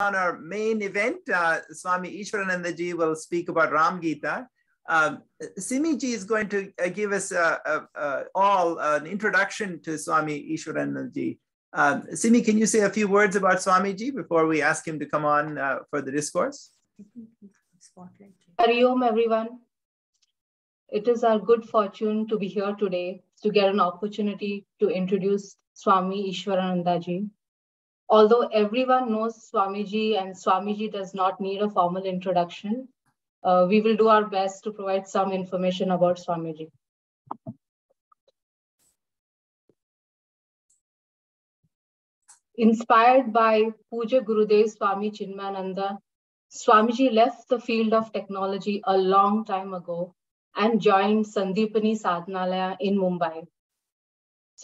on our main event. Swami Ishwarananda ji will speak about Rama Gita. Simi ji is going to give us all an introduction to Swami Ishwarananda ji. Simi, can you say a few words about Swami ji before we ask him to come on for the discourse? Hari Om, everyone. It is our good fortune to be here today to get an opportunity to introduce Swami Ishwarananda ji. Although everyone knows Swamiji and Swamiji does not need a formal introduction, we will do our best to provide some information about Swamiji. Inspired by Puja Gurudev Swami Chinmayananda, Swamiji left the field of technology a long time ago and joined Sandeepani Sadhanalaya in Mumbai.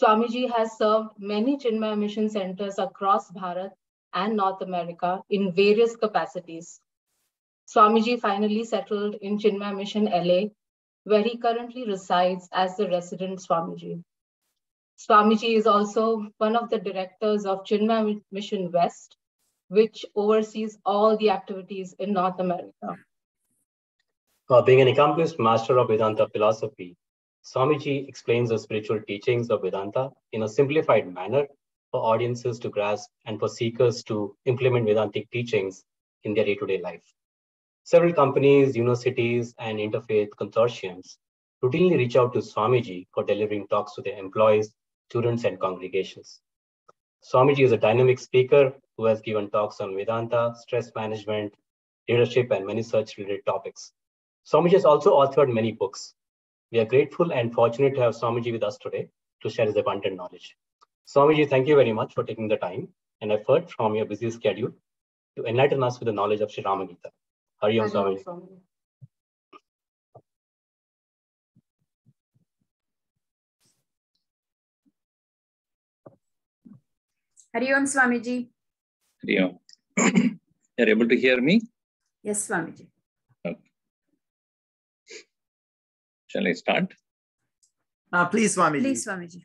Swamiji has served many Chinmaya mission centers across Bharat and North America in various capacities. Swamiji finally settled in Chinmaya Mission LA, where he currently resides as the resident Swamiji. Swamiji is also one of the directors of Chinmaya Mission West, which oversees all the activities in North America. Being an accomplished master of Vedanta philosophy, Swamiji explains the spiritual teachings of Vedanta in a simplified manner for audiences to grasp and for seekers to implement Vedantic teachings in their day-to-day life. Several companies, universities, and interfaith consortiums routinely reach out to Swamiji for delivering talks to their employees, students, and congregations. Swamiji is a dynamic speaker who has given talks on Vedanta, stress management, leadership, and many such related topics. Swamiji has also authored many books. We are grateful and fortunate to have Swamiji with us today to share his abundant knowledge. Swamiji, thank you very much for taking the time and effort from your busy schedule to enlighten us with the knowledge of Sri Rama Gita. Hari Om, Swamiji. Hari Om, Swamiji. Hari Om. You're able to hear me? Yes, Swamiji. Okay. Shall I start? Please, Swamiji. Please, Swamiji.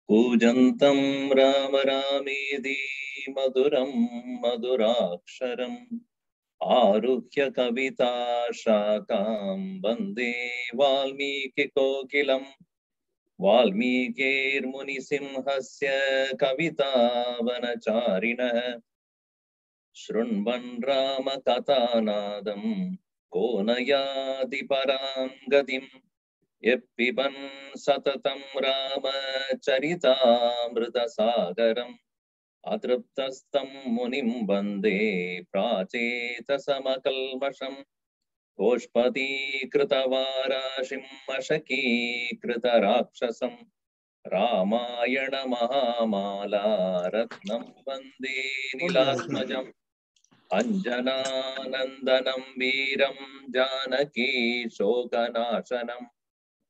Pujantam Rama Ramedi Maduram Maduraksharam Aruhya Kavita Shakam Bande Valmiki Kokilam Valmikir Munisimhasya Kavita Vanacharina Shrunvan Rama Katanadam Konayadi Parangadim Yeppiban Satatam Rama Charitamrita Sagaram Atraptastam Munim Bande Pracheta Samakalmasham Koshpati Kritavarashim Mashaki Kritarakshasam Ramayana Mahamala Ratnam Bande Nilatmajam Anjana Nandanam Veeram Janaki Shokanashanam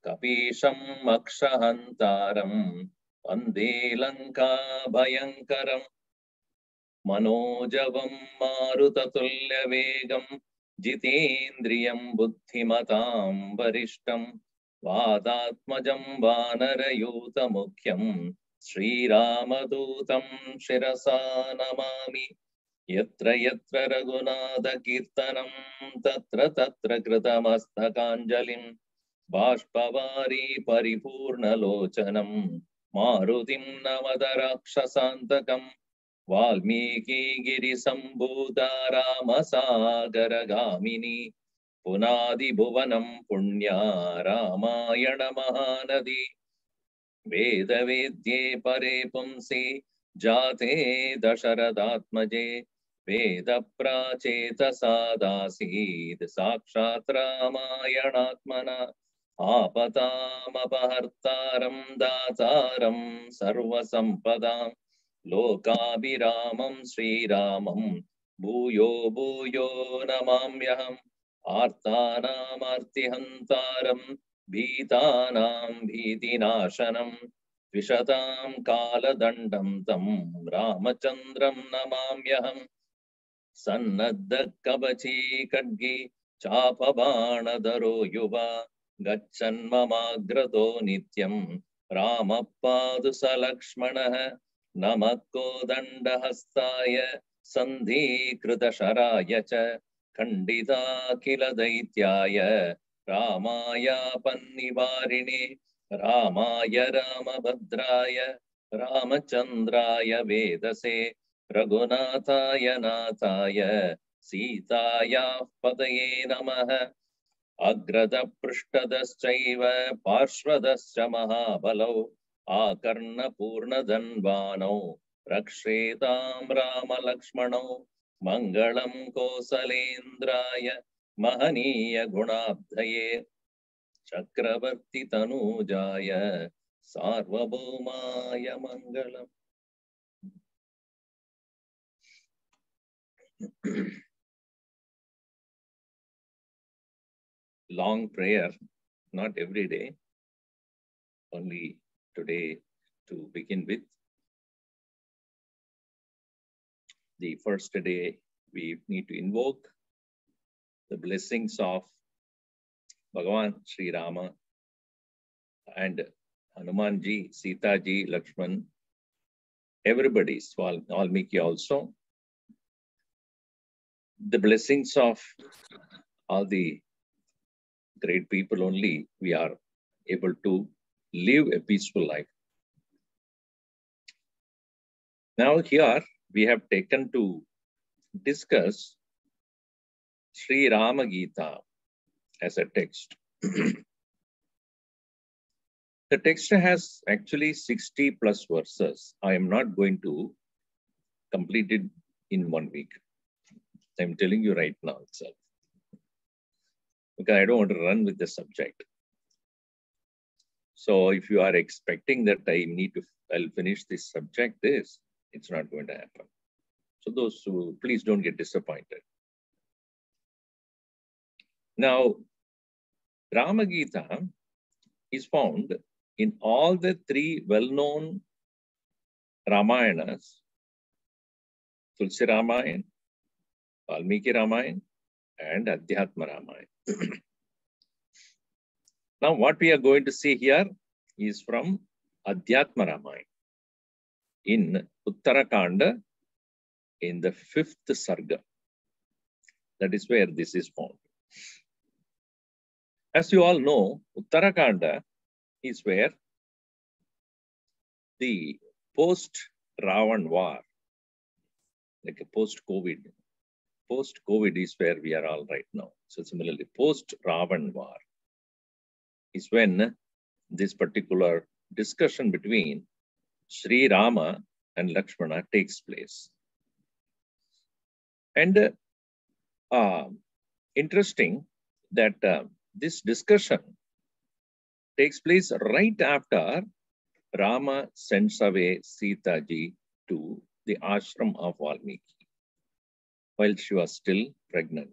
Kapisham Makshahantaram Vande Lanka Bhayankaram Manojavam Marutatulya Vegam Jitendriyam Buddhimatam Varishtam Vadatmajam Vanarayuta Mukhyam Sri Ramadutam Shirasa Namami Yatra Yatra Raghunatha Kirtanam Tatra Tatra Kritamasthakaanjalim Bashpavari Paripurna Lochanam Marutim Namadarakshasantakam Valmiki Giri Sambhuta Rama Sagara Gamini Punadi Bhuvanam Punya Ramayana Mahanadi Veda Vedye Pare Pumsi Jate Dasharadatmaje Veda Pracheta Sadasid Sakshat Ramayanatmana Apatam Apahartaram Dataram Sarva Sampadam Lokabhiramam Sri Ramam Bhuyo Bhuyo Namamyaham Arthanam Artihantaram Bhitanam Bhitinashanam Vishatam Kaladandam Tam Ramachandram Namamyaham Sannadha Kabachi Kadgi Chapabana Yuva Gachan Mamagrato Nityam Ramapadu Salakshmanaha Namako Dandahastaya Sandhi Kritasharaya Cha Kandida Kila Daityaya Ramaya Pannivarini Ramaya Ramabhadraya Ramachandraya Vedase Raghunathaya Nathaya Sitaya Padaye Namaha Agrada Prishtadaschaiva Parshvadascha Mahabalau Akarna Purna Dhanvano Rakshetam Rama Lakshmano Mangalam Kosalendraya Mahaniya Gunabdhaye Chakravarti Tanujaya Sarvabhaumaya Mangalam. Long prayer, not every day, only today to begin with. The first day we need to invoke the blessings of Bhagavan Sri Rama and Hanumanji, Sita ji, Lakshman, everybody's, Valmiki also. The blessings of all the great people only we are able to live a peaceful life. Now here we have taken to discuss Sri Rama Gita as a text. The text has actually 60 plus verses. I am not going to complete it in 1 week. I'm telling you right now itself. Because I don't want to run with the subject. So if you are expecting that I'll finish this subject, it's not going to happen. So those who, please don't get disappointed. Now, Rama Gita is found in all the 3 well-known Ramayanas, Tulsi Ramayana, Valmiki Ramayana, and Adhyatma Ramayana. Now, what we are going to see here is from Adhyatma Ramayana in Uttarakanda in the 5th Sarga. That is where this is found. As you all know, Uttarakanda is where the post-Ravan war, like a post-COVID is where we are all right now. So similarly, post-Ravan war is when this particular discussion between Sri Rama and Lakshmana takes place. And interesting that this discussion takes place right after Rama sends away Sita ji to the ashram of Valmiki while she was still pregnant.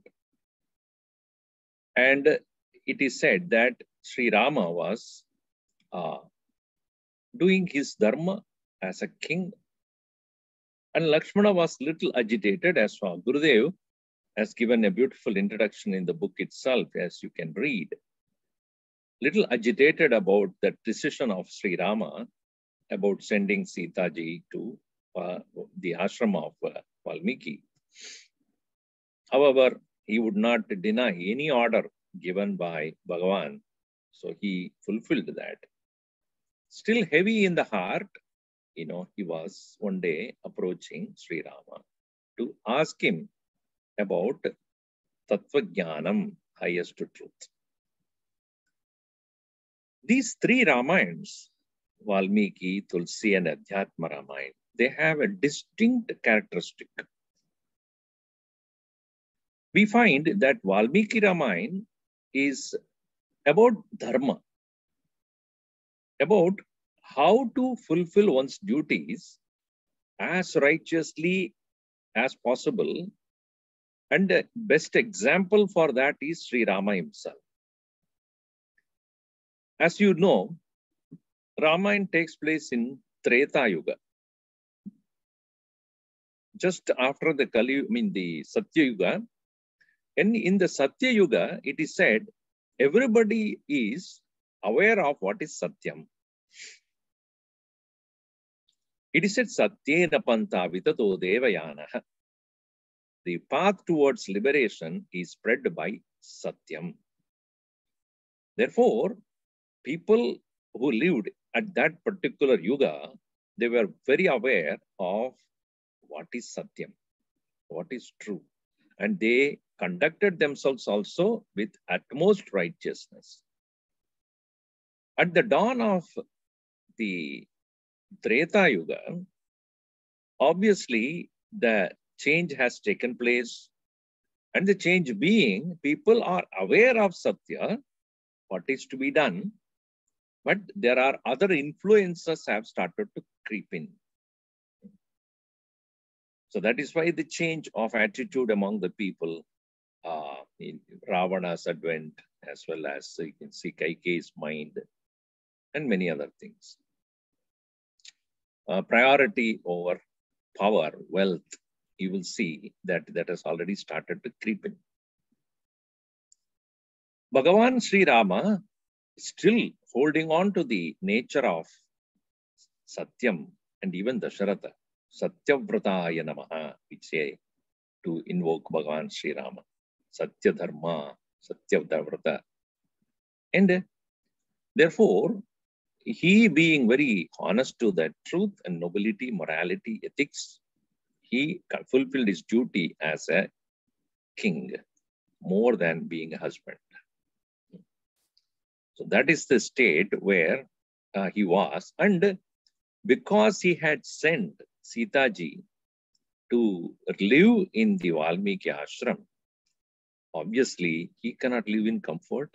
And it is said that Sri Rama was doing his dharma as a king, and Lakshmana was little agitated, as Gurudev has given a beautiful introduction in the book itself, as you can read. Little agitated about the decision of Sri Rama about sending Sita ji to the ashram of Valmiki. However, he would not deny any order given by Bhagavan, so he fulfilled that. Still heavy in the heart, he was one day approaching Sri Rama to ask him about Tattva Jnanam, highest truth. These three Ramayans, Valmiki, Tulsi, and Adhyatma Ramayana, they have a distinct characteristic. We find that Valmiki Ramayana is about dharma, about how to fulfill one's duties as righteously as possible. And the best example for that is Sri Rama himself. As you know, Ramayana takes place in Treta Yuga. Just after the the Satya Yuga. And in the Satya Yuga, it is said, everybody is aware of what is Satyam. It is said, Satyena Panta Vitato Devayanaha. The path towards liberation is spread by Satyam. Therefore, people who lived at that particular Yuga, they were very aware of what is Satyam, what is true. And they conducted themselves also with utmost righteousness. At the dawn of the Treta Yuga, obviously the change has taken place. And the change being, people are aware of Satya, what is to be done, but there are other influences have started to creep in. So that is why the change of attitude among the people in Ravana's advent, as well as you can see Kaikeyi's mind and many other things. Priority over power, wealth, you will see that has already started to creep in. Bhagavan Sri Rama still holding on to the nature of Satyam and even Dasharatha. Satyavrataya Namaha, we say to invoke Bhagavan Sri Rama. Satya Dharma, Satyavrata. And therefore, he being very honest to that truth and nobility, morality, ethics, he fulfilled his duty as a king more than being a husband. So that is the state where he was. And because he had sent Sita ji to live in the Valmiki ashram, obviously he cannot live in comfort.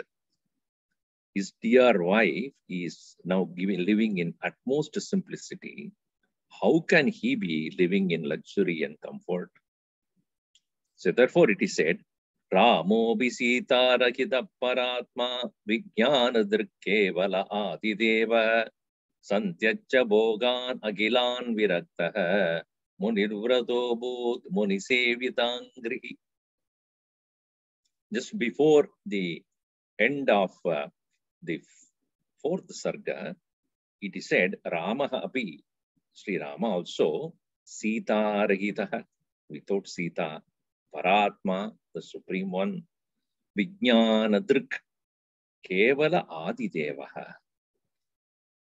His dear wife is now living in utmost simplicity. How can he be living in luxury and comfort? So therefore it is said, Ramo Bisita Rakita Paratma Vijnana Drkevala Adideva Santyacha Bogan Agilan Viraktaha Munirvrato Bhut Munisevitangri. Just before the end of the fourth sarga, it is said, Ramaha api, Sri Rama also, Sita Rahitaha, without Sita, Paratma, the Supreme One, Vijnana Drik, Kevala Adidevaha.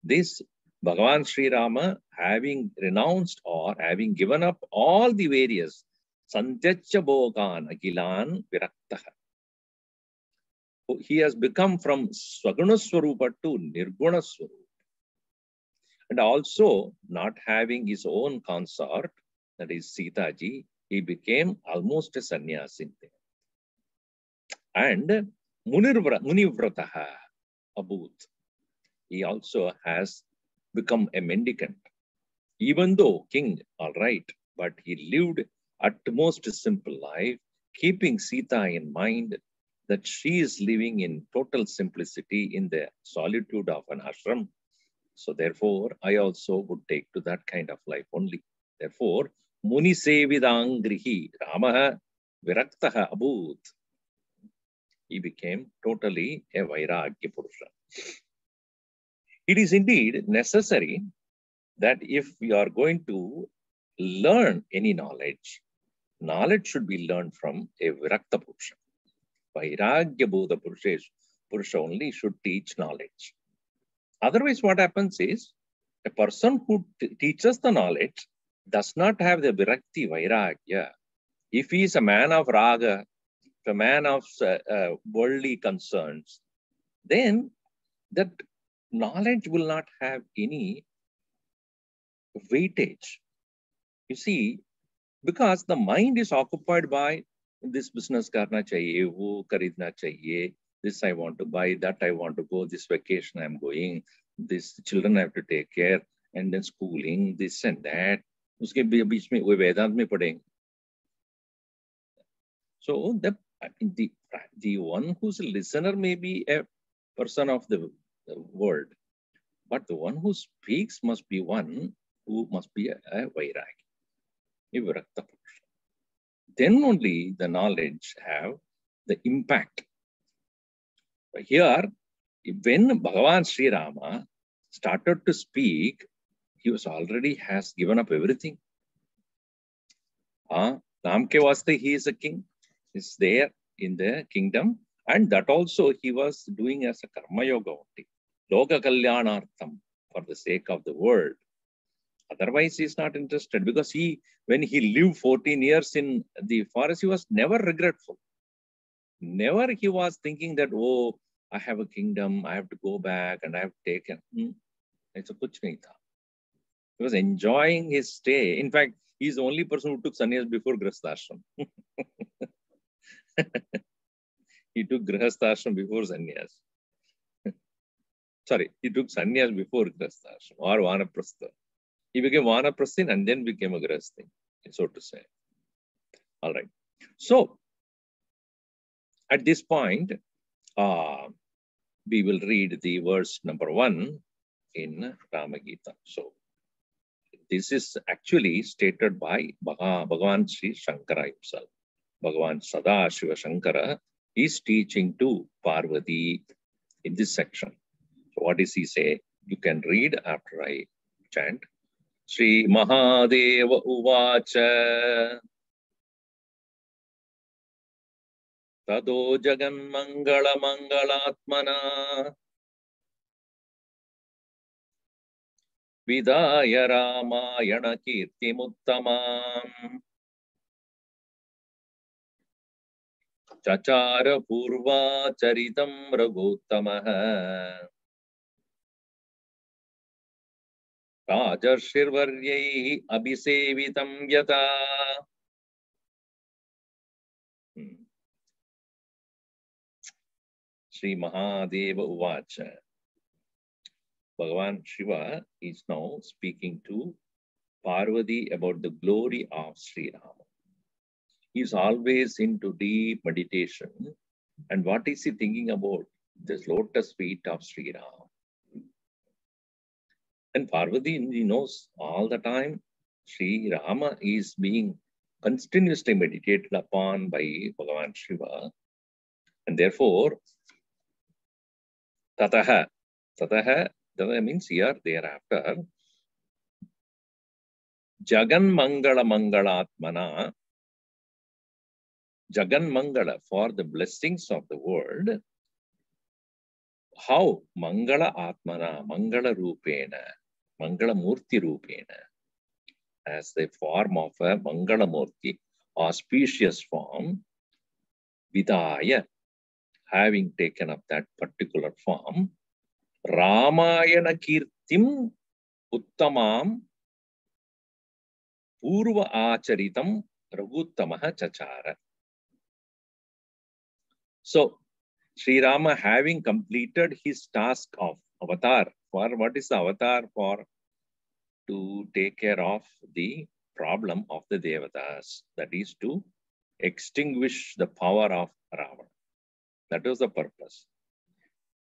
This Bhagavan Sri Rama, having renounced or having given up all the various Santyacha Bhogan Agilan Viraktaha. He has become from Swaguna Swarupa to Nirguna Swarupa. And also, not having his own consort, that is Sita ji, he became almost a sannyasi. And Munivrataha Abhut, he also has become a mendicant. Even though king, all right, but he lived utmost simple life, keeping Sita in mind that she is living in total simplicity in the solitude of an ashram. So therefore, I also would take to that kind of life only. Therefore, Muni Sevidangrihi Ramaha Viraktaha Abhut. He became totally a Vairagya Purusha. It is indeed necessary that if we are going to learn any knowledge, knowledge should be learned from a Virakta Purusha. Vairagya Bodha Purusha only should teach knowledge. Otherwise, what happens is, A person who teaches the knowledge does not have the virakti vairagya. If he is a man of raga, a man of worldly concerns, then that knowledge will not have any weightage. You see, because the mind is occupied by this business karna chahiye, wo karidna chahiye, this I want to buy, that I want to go, this vacation I'm going, this children I have to take care, and then schooling, this and that. Uske beech mein wo Vedant mein padenge. So the one who's a listener may be a person of the world, but the one who speaks must be one who must be a vairagi, a virakta purusha. Then only the knowledge have the impact. Here, when Bhagavan Sri Rama started to speak, he was already has given up everything. Naam ke vaste he is a king. Is there in the kingdom, and that also he was doing as a karma yoga only, loka kalyanartham, for the sake of the world. Otherwise, he is not interested, because when he lived 14 years in the forest, he was never regretful. Never he was thinking that, oh, I have a kingdom, I have to go back and I have taken. It's a kuch nahi tha. He was enjoying his stay. In fact, he is the only person who took sannyas before Grihastha ashram. He took Grihastha ashram before sannyas. Sorry, he took sannyas before Grihastha ashram or Vanaprastha. He became Vanaprasthin and then became a Grihasthin, so to say. All right. So, at this point, we will read the verse number 1 in Rama Gita. So, this is actually stated by Bhagavan Sri Shankara himself. Bhagavan Sadashiva Shankara is teaching to Parvati in this section. So what does he say? You can read after I chant. Sri Mahadeva Uvacha Tado Jagan Mangala Mangalatmana Vidaya Ramayana Kirtimuttamam Chachara Purva Charitam Raghutamaha Rajarshirvaryaihi Abhisevitam Yata. Sri Mahadeva Uvacha. Bhagavan Shiva is now speaking to Parvati about the glory of Sri Rama. He is always into deep meditation. And what is he thinking about? This lotus feet of Sri Rama. And Parvati knows all the time Sri Rama is being continuously meditated upon by Bhagavan Shiva. And therefore, Tataha means here, thereafter, Jagan Mangala Mangalatmana, Jagan Mangala, for the blessings of the world. How? Mangala Atmana, Mangala Rupena, Mangala Murti Rupena, as the form of a Mangala Murti, auspicious form, Vidaya, having taken up that particular form, Ramayana Kirtim Uttamam Purva Acharitam Raghutamaha Chachara. So, Sri Rama, having completed his task of avatar, for what is the avatar for? To take care of the problem of the Devatas, that is to extinguish the power of Ravana. That was the purpose.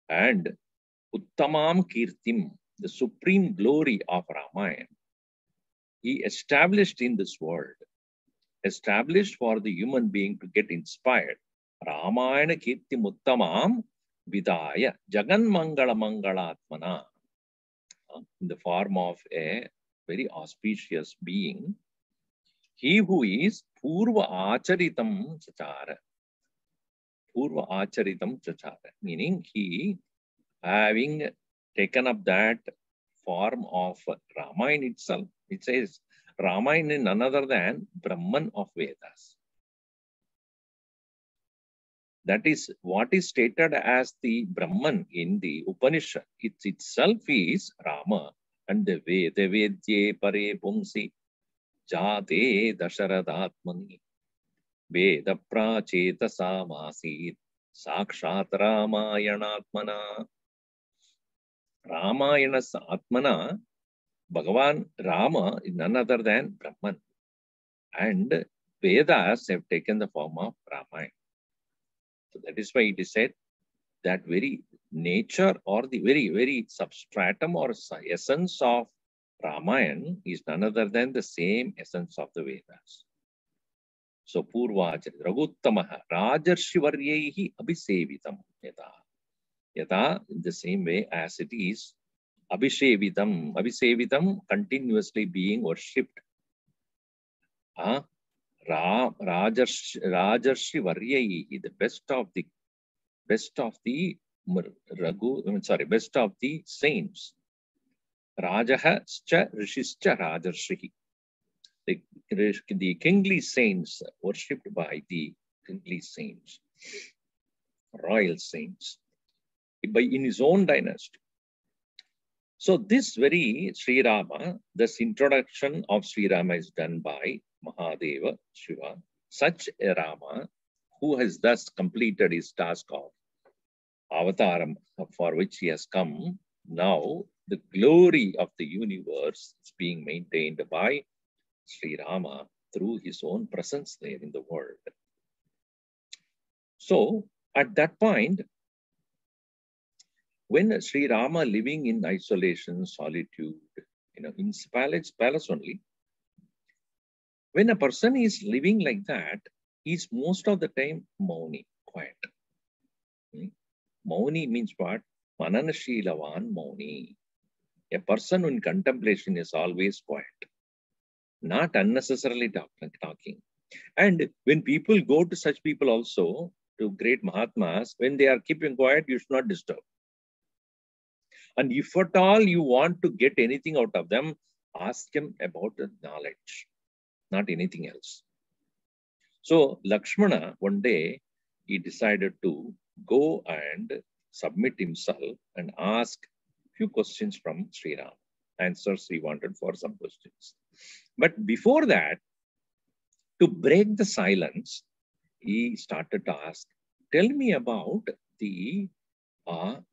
And Uttamam Kirtim, the supreme glory of Ramayana, he established in this world, established for the human being to get inspired. Ramayana Kirtim Uttamam Vidaya Jagan Mangala Mangalatmana, in the form of a very auspicious being, he who is Purva Acharitam Chachara. Purva Acharitam Chachara, meaning he, having taken up that form of Ramayana itself. It says Ramayana is none other than Brahman of Vedas. That is what is stated as the Brahman in the Upanishad. It itself is Rama. And the Vedye Pare Pumsi Jate Dasharathatmani Veda Pracheta Samasid Sakshat Ramayanatmana. Ramayana Atmana, Bhagavan Rama is none other than Brahman. And Vedas have taken the form of Ramayana. So that is why it is said that very nature or the very substratum or essence of Ramayana is none other than the same essence of the Vedas. So Purvacharya, Raguttamaha, Rajarshi Abhisevitam Yata. Yata, in the same way as it is Abhisevitam. Abhisevitam, continuously being worshipped. Rajarshi Varyayi, the best of the best of the saints. Rajaha Scha Rishischa Rajarshi. The kingly saints worshipped by the kingly saints, royal saints, in his own dynasty. So this very Sri Rama, this introduction of Sri Rama is done by Mahadeva Shiva, such a Rama who has thus completed his task of avataram for which he has come. Now the glory of the universe is being maintained by Sri Rama through his own presence there in the world. So at that point, when Sri Rama living in isolation, solitude, in palace only, when a person is living like that, he's most of the time mauni, quiet. Mauni means what? Mananashilavan mauni. A person in contemplation is always quiet, not unnecessarily talking. And when people go to such people also, to great Mahatmas, when they are keeping quiet, you should not disturb. And if at all you want to get anything out of them, ask them about the knowledge, not anything else. So Lakshmana, one day, he decided to go and submit himself and ask few questions from Sri Ram. Answers he wanted for some questions. But before that, to break the silence, he started to ask, tell me about the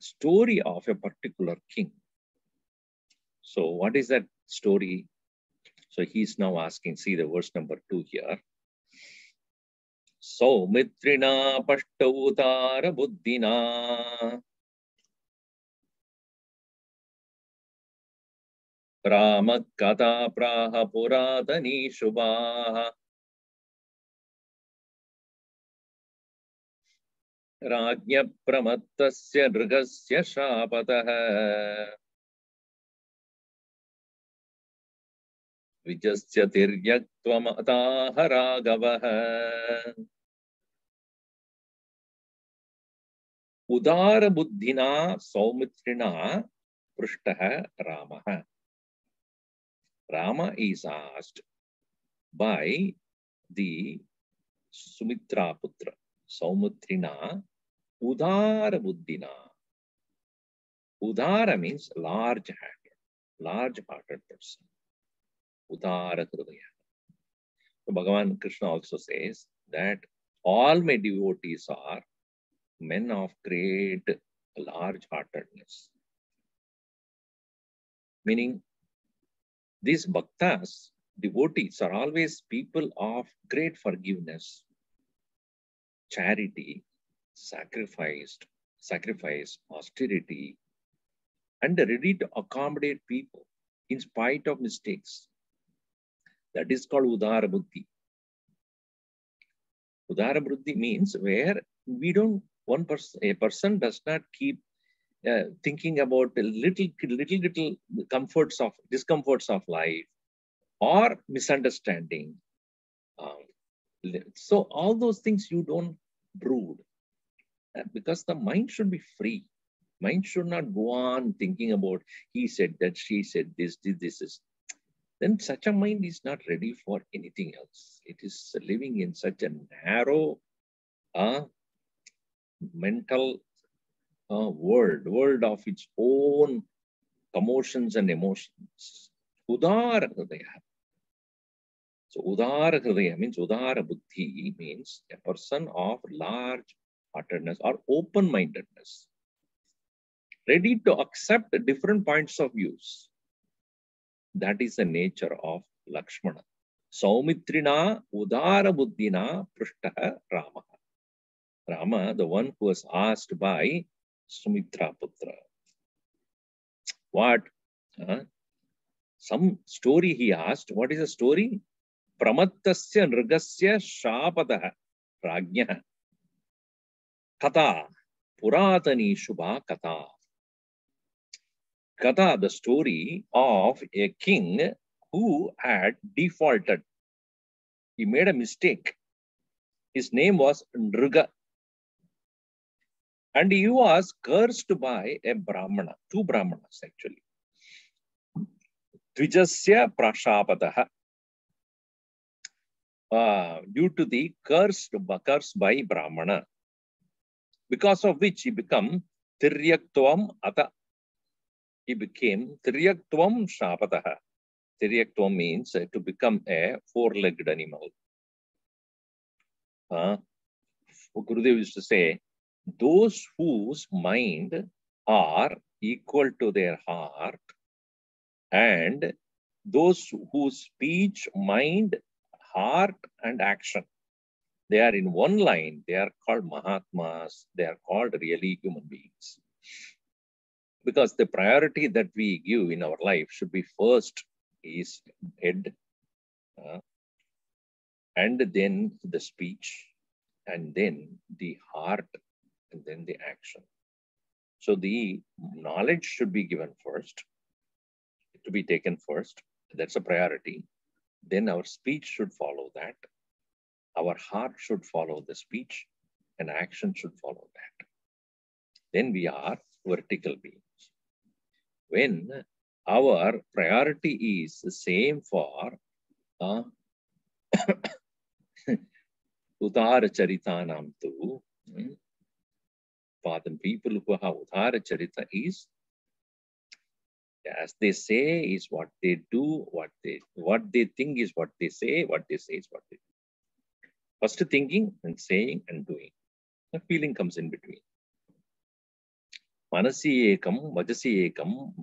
story of a particular king. So what is that story? So he's now asking, see the verse number 2 here. Saumitrina Pashtavutara Buddhina Rama Kata Praha Puradani Shubha Rajya Pramattasya Nrigasya Shapataha Vijasya Tiryaktvam Ataha Ragavaha Udara Buddhina Saumitrina Prishtaha Ramaha. Rama is asked by the Sumitra Putra, Saumitrina, Udara Buddhina. Udara means large-hearted person. Udara Hridaya. So Bhagavan Krishna also says that all my devotees are men of great large-heartedness. Meaning, these bhaktas, devotees, are always people of great forgiveness, charity, sacrifice, austerity, and ready to accommodate people in spite of mistakes. That is called Udara Buddhi. Udara Buddhi means where a person does not keep thinking about little discomforts of life or misunderstanding. So all those things you don't brood, because the mind should be free. Mind should not go on thinking about he said that, she said this, this is. Then such a mind is not ready for anything else. It is living in such a narrow mental world of its own commotions and emotions. Udara Hridaya. So Udara Hridaya means Udara Buddhi means a person of large heartedness or open-mindedness, ready to accept different points of views. That is the nature of Lakshmana. Saumitrina Udara Buddhina Prishtaha Rama. Rama, the one who was asked by Sumitra Putra. What? Some story he asked. What is the story? Pramattasya nrigasya shapadaha rajnah kata puratani shubha kata. Kata, the story of a king who had defaulted. He made a mistake. His name was Nriga. And he was cursed by a Brahmana, two Brahmanas actually. Dvijasya prashapadaha. Due to the curse by Brahmana, because of which he became Tiryaktvam Ata. He became Tiryaktvam Shapadaha. Tiryaktvam means to become a four-legged animal. Gurudev used to say, those whose mind are equal to their heart and those whose speech, mind, heart and action, they are in one line, they are called Mahatmas, they are called really human beings. Because the priority that we give in our life should be first is head, and then the speech, and then the heart, and then the action. So the knowledge should be given first, to be taken first. That's a priority. Then our speech should follow that. Our heart should follow the speech, and action should follow that. Then we are vertical beings. When our priority is the same for Udara Charitanam tu, people who have Udara Charita is, as they say is what they do, what they think is what they say is what they do. First thinking and saying and doing. The feeling comes in between. Manasi ekam, vajasi ekam,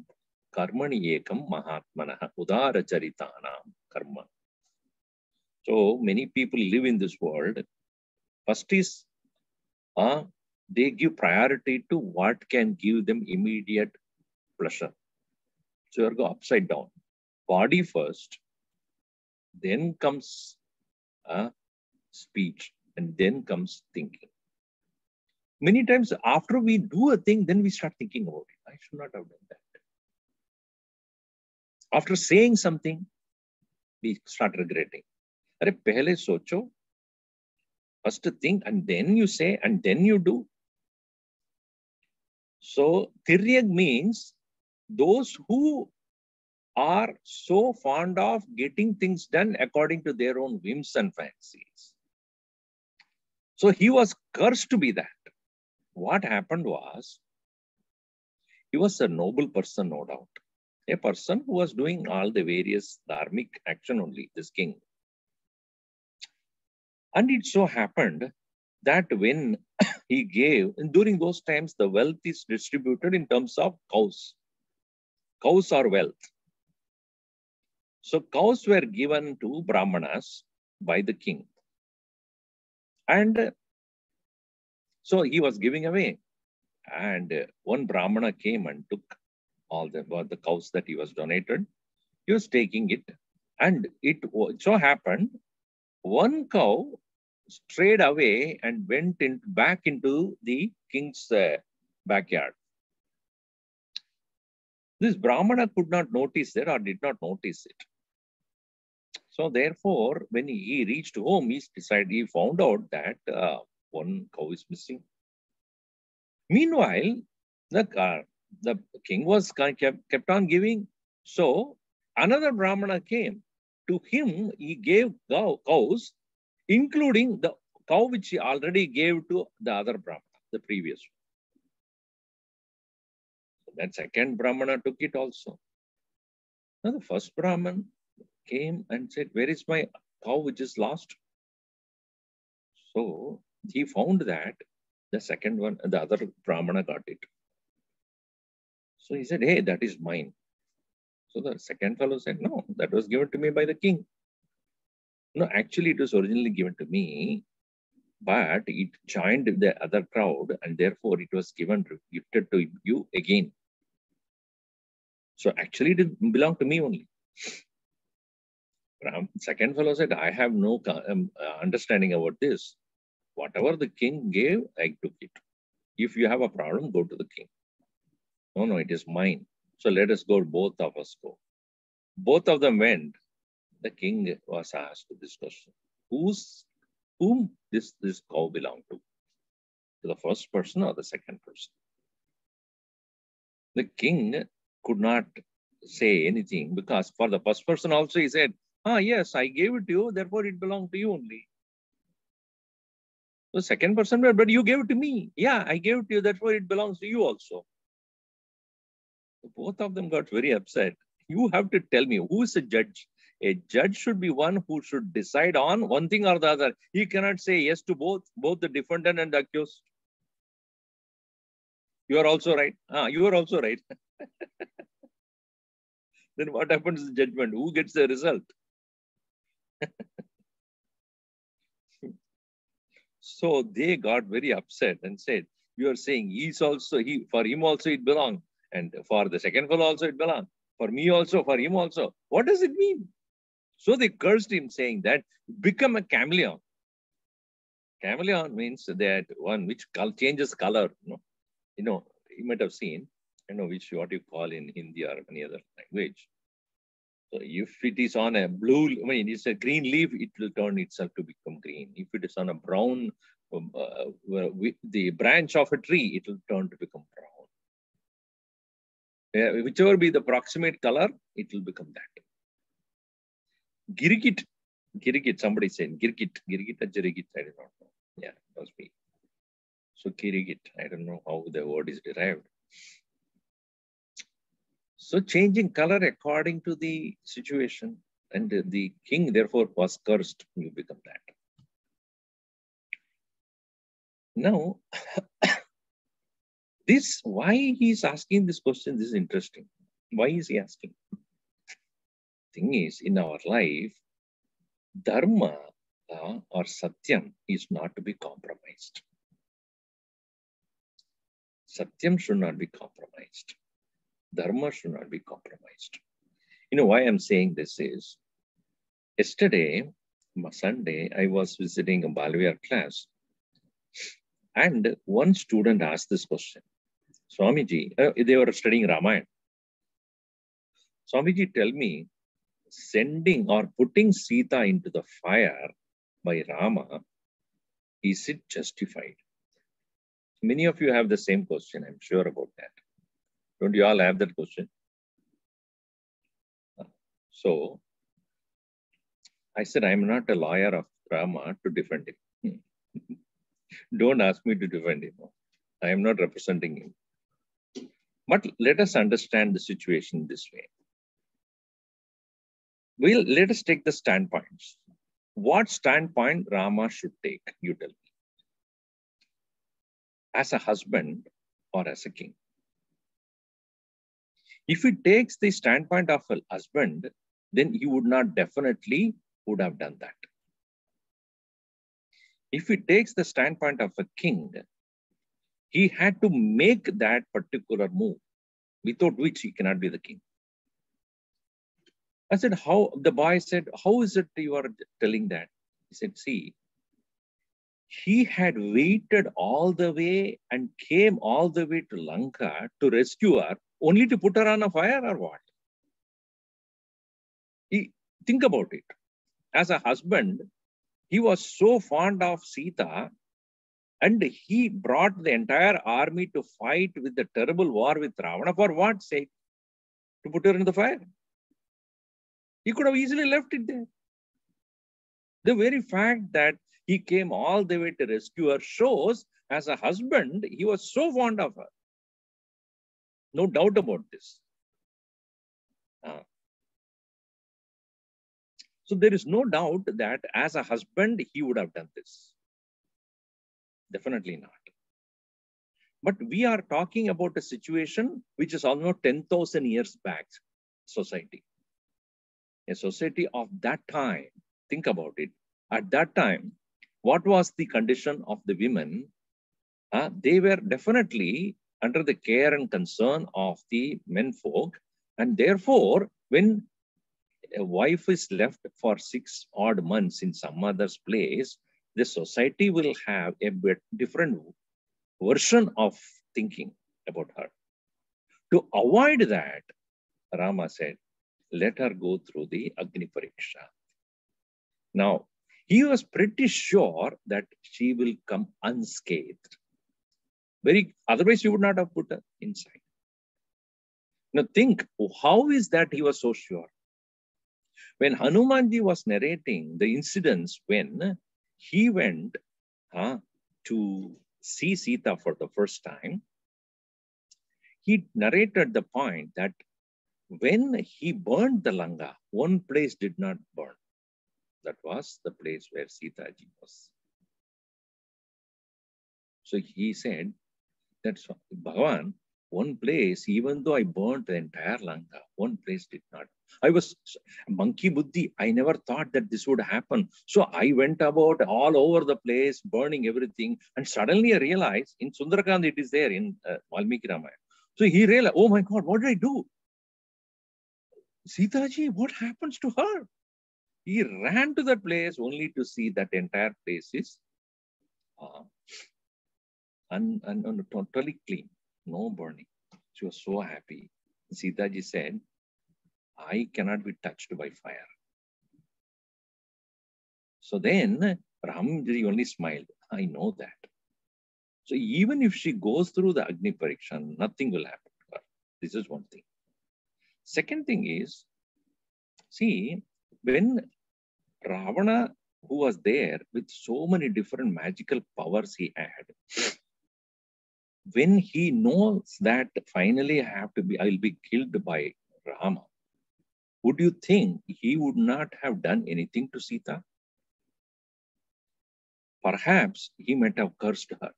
karmani ekam, mahatmanaha, udara charitanam karma. So many people live in this world. First is, they give priority to what can give them immediate pleasure. So you go upside down. Body first, then comes speech, and then comes thinking. Many times after we do a thing, then we start thinking about it. I should not have done that. After saying something, we start regretting. Arre, pehle socho, first think, and then you say, and then you do. So, tiryag means those who are so fond of getting things done according to their own whims and fancies. So he was cursed to be that. What happened was, he was a noble person, no doubt. A person who was doing all the various dharmic action only, this king. And it so happened that when he gave, and during those times, the wealth is distributed in terms of cows. Cows are wealth. So cows were given to Brahmanas by the king. And so he was giving away. And one Brahmana came and took all the cows that he was donated. He was taking it. And it so happened, one cow strayed away and went back into the king's backyard. This Brahmana could not notice it or did not notice it. So therefore, when he reached home, he found out that one cow is missing. Meanwhile, The king was kept on giving. So another Brahmana came. To him, he gave cows, including the cow which he already gave to the other Brahmana, the previous one. That second Brahmana took it also. Now the first Brahman came and said, where is my cow which is lost? So he found that the second one, the other Brahmana got it. So he said, hey, that is mine. So the second fellow said, no, that was given to me by the king. No, actually it was originally given to me, but it joined the other crowd and therefore it was gifted to you again. So actually it belonged to me only. Second fellow said, I have no understanding about this. Whatever the king gave, I took it. If you have a problem, go to the king. No, it is mine. So let us go, both of us go. Both of them went. The king was asked this question. Whom this cow belonged to? To the first person or the second person? The king could not say anything because for the first person also he said, yes, I gave it to you, therefore it belonged to you only. The second person, but you gave it to me. Yeah, I gave it to you, therefore it belongs to you also. Both of them got very upset. You have to tell me, who is a judge? A judge should be one who should decide on one thing or the other. He cannot say yes to both the defendant and the accused. You are also right. You are also right. Then what happens in judgment? Who gets the result? So they got very upset and said, you are saying for him also it belongs. And for the second fellow also it belongs. For me also, for him also. What does it mean? So they cursed him, saying that become a chameleon. Chameleon means that one which changes color. You might have seen, what you call in Hindi or any other language. So if it is on a it's a green leaf, it will turn itself to become green. If it is on a brown, the branch of a tree, it will turn to become brown. Whichever be the proximate color, it will become that. Girgit, somebody said, Girgit or Jirigit, I don't know. Yeah, it must be. So Girgit, I don't know how the word is derived. So changing color according to the situation, and the king therefore was cursed, you become that. Now, why he's asking this question, this is interesting. Why is he asking? Thing is, in our life, dharma or satyam is not to be compromised. Satyam should not be compromised. Dharma should not be compromised. Why I'm saying this is, yesterday, Sunday, I was visiting a Balviyar class, and one student asked this question. Swamiji, they were studying Ramayana. Swamiji, tell me, sending or putting Sita into the fire by Rama, is it justified? Many of you have the same question, I'm sure about that. Don't you all have that question? So, I said, I'm not a lawyer of Rama to defend him. Don't ask me to defend him. I am not representing him. But let us understand the situation this way. Let us take the standpoints. What standpoint Rama should take, you tell me. As a husband or as a king? If he takes the standpoint of a husband, then he would not definitely would have done that. If he takes the standpoint of a king, he had to make that particular move, without which he cannot be the king. I said, the boy said, how is it you are telling that? He said, see, he had waited all the way and came all the way to Lanka to rescue her, only to put her on a fire or what? Think about it. As a husband, he was so fond of Sita, And he brought the entire army to fight with the terrible war with Ravana. For what sake? To put her in the fire. He could have easily left it there. The very fact that he came all the way to rescue her shows, as a husband, he was so fond of her. No doubt about this. So there is no doubt that as a husband, he would have done this. Definitely not. But we are talking about a situation which is almost 10,000 years back society. A society of that time, think about it. At that time, what was the condition of the women? They were definitely under the care and concern of the menfolk. And therefore, when a wife is left for 6 odd months in some other's place, the society will have a bit different version of thinking about her. To avoid that, Rama said, let her go through the Agni Pariksha. Now, he was pretty sure that she will come unscathed. Otherwise, you would not have put her inside. Now think, how is that he was so sure? When Hanumanji was narrating the incidents when he went to see Sita for the first time, he narrated the point that when he burned the Langa, one place did not burn. That was the place where Sita ji was. So he said, that's Bhagavan, one place, even though I burnt the entire Lanka, one place did not. I was monkey buddhi. I never thought that this would happen. So I went about all over the place, burning everything. And suddenly I realized in Sundarakand, it is there in Valmiki Ramayana. So he realized, oh my God, what did I do? Sita ji, what happens to her? He ran to that place only to see that entire place is totally clean, no burning. She was so happy. Sita ji said, I cannot be touched by fire. So then Ramji only smiled. I know that. So even if she goes through the Agni Pariksha, nothing will happen to her. This is one thing. Second thing is, see, when Ravana, who was there with so many different magical powers he had, when he knows that finally I'll be killed by Rama, would you think he would not have done anything to Sita? Perhaps he might have cursed her.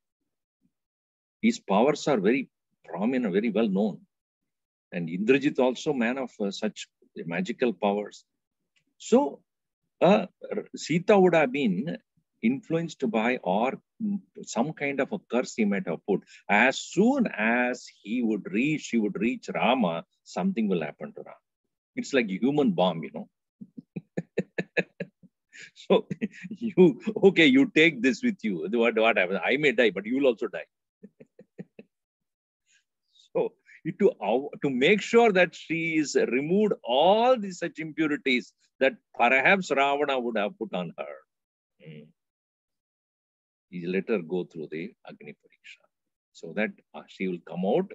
His powers are very prominent, very well known. And Indrajit also man of such magical powers. So Sita would have been influenced by or some kind of a curse he might have put. As soon as she would reach Rama, something will happen to Rama. It's like a human bomb, you know. So you take this with you. What happens? I may die, but you will also die. So to make sure that she is removed all these such impurities that perhaps Ravana would have put on her. He let her go through the Agni Pariksha so that she will come out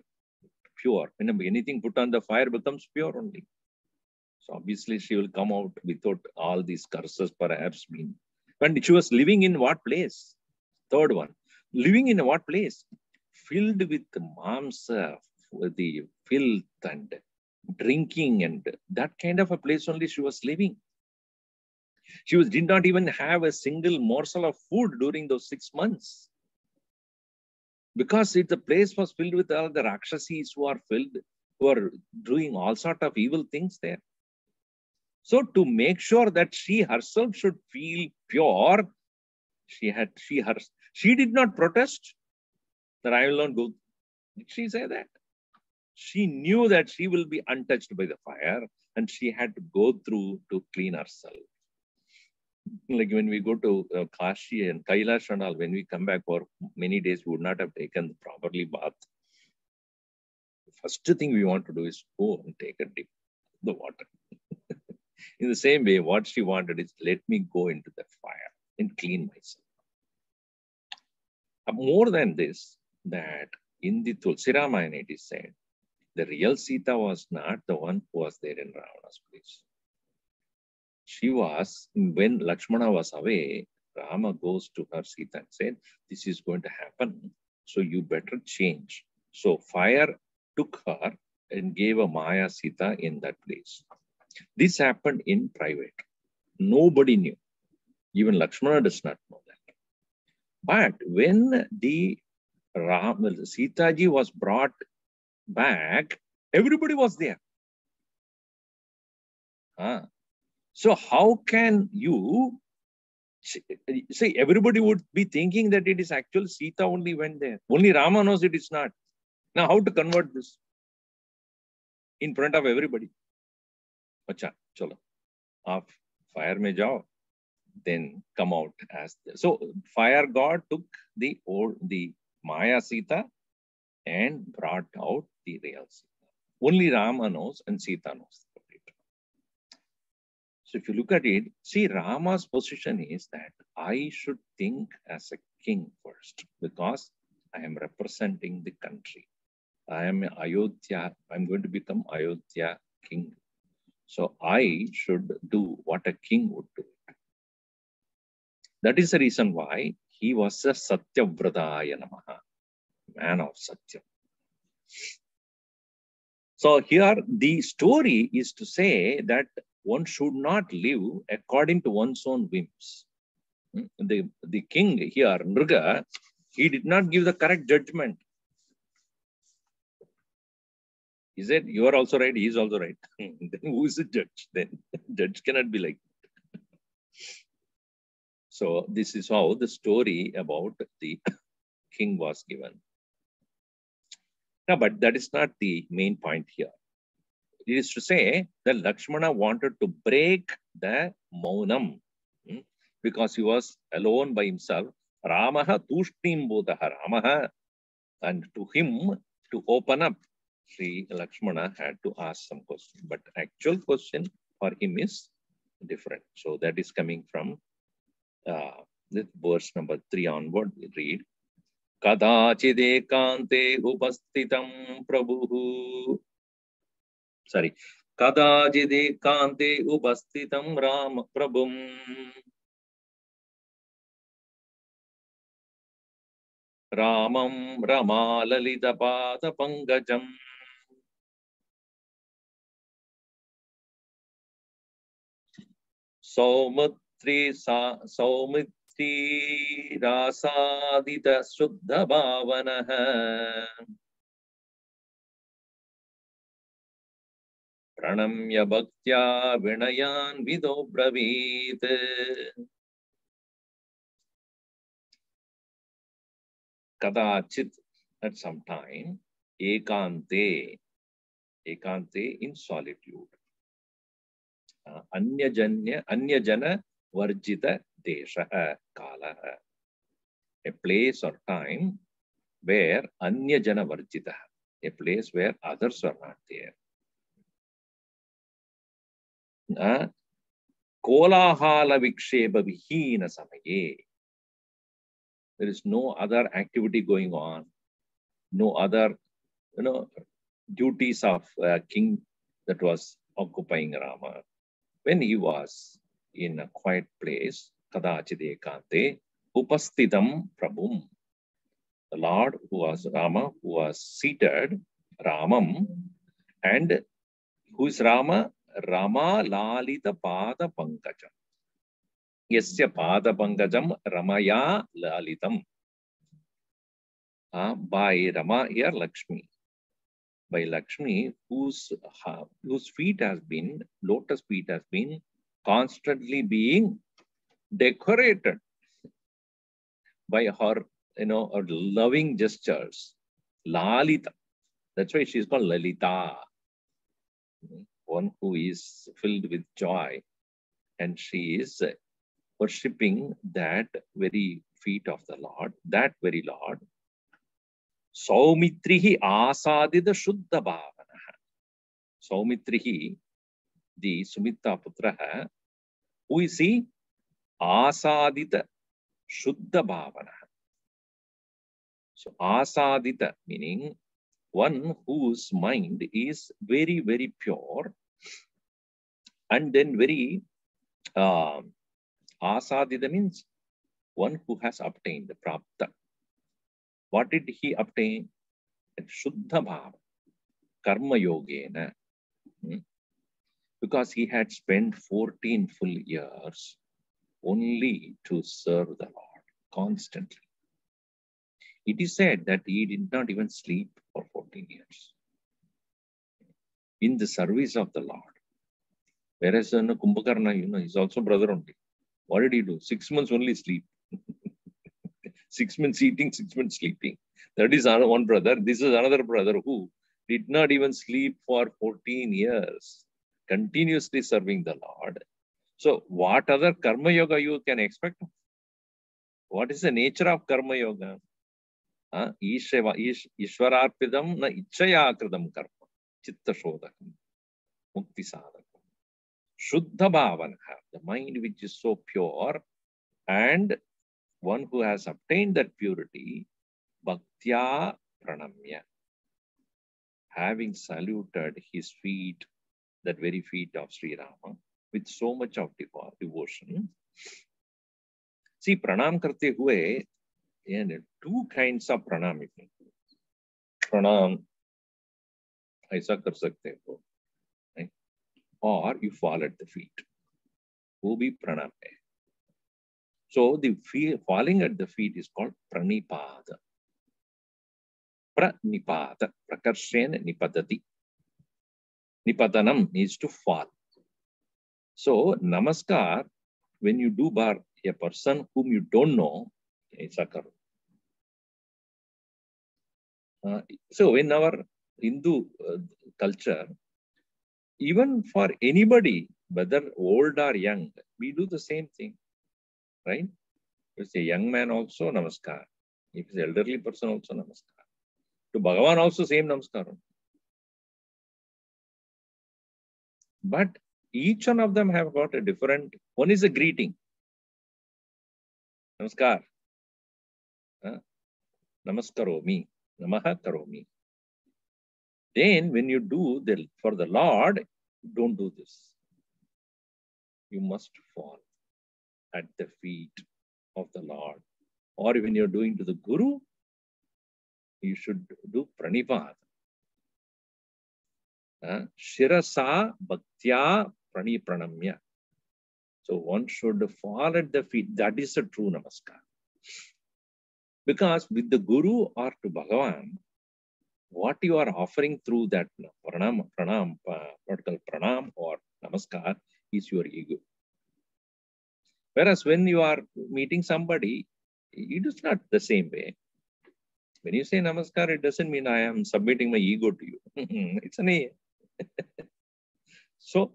pure. When anything put on the fire becomes pure only. So obviously she will come out without all these curses perhaps being. And she was living in what place? Third one. Living in what place? Filled with mamsa, with the filth and drinking, and that kind of a place only she was living. She did not even have a single morsel of food during those 6 months. Because the place was filled with all the Rakshasis who are doing all sort of evil things there. So to make sure that she herself should feel pure, she did not protest that I will not go. Did she say that? She knew that she will be untouched by the fire and she had to go through to clean herself. Like when we go to Kashi and Kailash and all, when we come back for many days, we would not have taken properly bath. The first thing we want to do is go and take a dip in the water. In the same way, what she wanted is, let me go into that fire and clean myself. More than this, that in the Tulsi Ramayana it is said, the real Sita was not the one who was there in Ravana's place. She was, when Lakshmana was away, Rama goes to her Sita and said, this is going to happen, so you better change. So fire took her and gave a Maya Sita in that place. This happened in private. Nobody knew. Even Lakshmana does not know that. But when the Sita ji was brought back, everybody was there. So how can you say everybody would be thinking that it is actual Sita only went there? Only Rama knows it is not. Now how to convert this in front of everybody? Acha, chalo. Off fire mein jao, then come out as so fire god took the Maya Sita and brought out the real Sita. Only Rama knows and Sita knows. So if you look at it, see, Rama's position is that I should think as a king first, because I am representing the country. I am Ayodhya. I'm going to become Ayodhya king. So I should do what a king would do. That is the reason why he was a Satyavrataya Namaha, man of Satya. So here the story is to say that one should not live according to one's own whims. The king here, Nruga, he did not give the correct judgment. He said, you are also right, he is also right. Then who is the judge? Then judge cannot be like that. So this is how the story about the king was given. No, but that is not the main point here. It is to say that Lakshmana wanted to break the maunam because he was alone by himself. Ramaha tushtim bodhaha Ramaha. And to him, to open up, Sri Lakshmana had to ask some question. But actual question for him is different. So that is coming from the verse number 3 onward. We read. Kadachidekante upastitam prabhuhu. Sorry. Kadachidekante upastitam Ram prabhum. Ramam Rama Lalita Pada Pangajam. Saumitri Rasadita Suddha Bhavanaha. Pranamya Bhaktya Vinayan Vido Bravit. Kadachit, at some time, ekante in solitude. Anyajana varjita deshaha kalaha. A place or time where anyajana varjita, a place where others are not there. Kolahala viksheba vihina samaye. There is no other activity going on, no other, duties of king that was occupying Rama. When he was in a quiet place, Kadachidekante, Upastitam Prabhum. The Lord who was Rama, who was seated, Ramam, and who is Rama? Rama Lalita Pada Pankajam. Yasya Pada Pankajam Ramaya Lalitam. By Rama here, Lakshmi. By Lakshmi, whose feet has been, lotus feet has been constantly being decorated by her, her loving gestures. Lalita. That's why she is called Lalita. One who is filled with joy. And she is worshipping that very feet of the Lord, that very Lord. Saumitrihi asadida shuddha bhavanaha. Saumitrihi, the Sumitra Putraha, who is he? Asadida shuddha bhavanaha. So asadita meaning one whose mind is very, very pure, and then very asadita means one who has obtained the prapta. What did he obtain? Shuddha bhava, karma yogena. Because he had spent 14 full years only to serve the Lord constantly. It is said that he did not even sleep for 14 years in the service of the Lord. Whereas Kumbhakarna, he's also brother only. What did he do? 6 months only sleep. 6 months eating, 6 months sleeping. That is one brother. This is another brother who did not even sleep for 14 years, continuously serving the Lord. So what other karma yoga you can expect? What is the nature of karma yoga? Ishwararpidam na ichaya kridam karma. Chitta shodhakam. Mukti sadhakam. Shuddha bhavana. The mind which is so pure, and one who has obtained that purity, bhaktya pranamya. Having saluted his feet, that very feet of Sri Rama, with so much of devotion. See, pranam karte hue, and two kinds of pranam. Pranam, aisa kar sakte ho, right? Or you fall at the feet. Wo bhi pranam hai. So the falling at the feet is called pranipada. Pranipada, prakarshena nipadati. Nipatanam means to fall. So namaskar, when you do bar a person whom you don't know, it's a karma. So in our Hindu culture, even for anybody, whether old or young, we do the same thing, right? If it's a young man also, namaskar. If it's an elderly person also, namaskar. To Bhagavan also same namaskar. But each one of them have got a different, one is a greeting. Namaskar. Namaskaromi. Namaha karomi. Then when you do for the Lord, don't do this. You must fall at the feet of the Lord. Or when you're doing to the Guru, you should do pranipad. Shirasa bhaktya pranamya. So one should fall at the feet. That is a true namaskar. Because with the Guru or to Bhagavan, what you are offering through that pranam or namaskar is your ego. Whereas when you are meeting somebody, it is not the same way. When you say namaskar, it doesn't mean I am submitting my ego to you. It's an A. So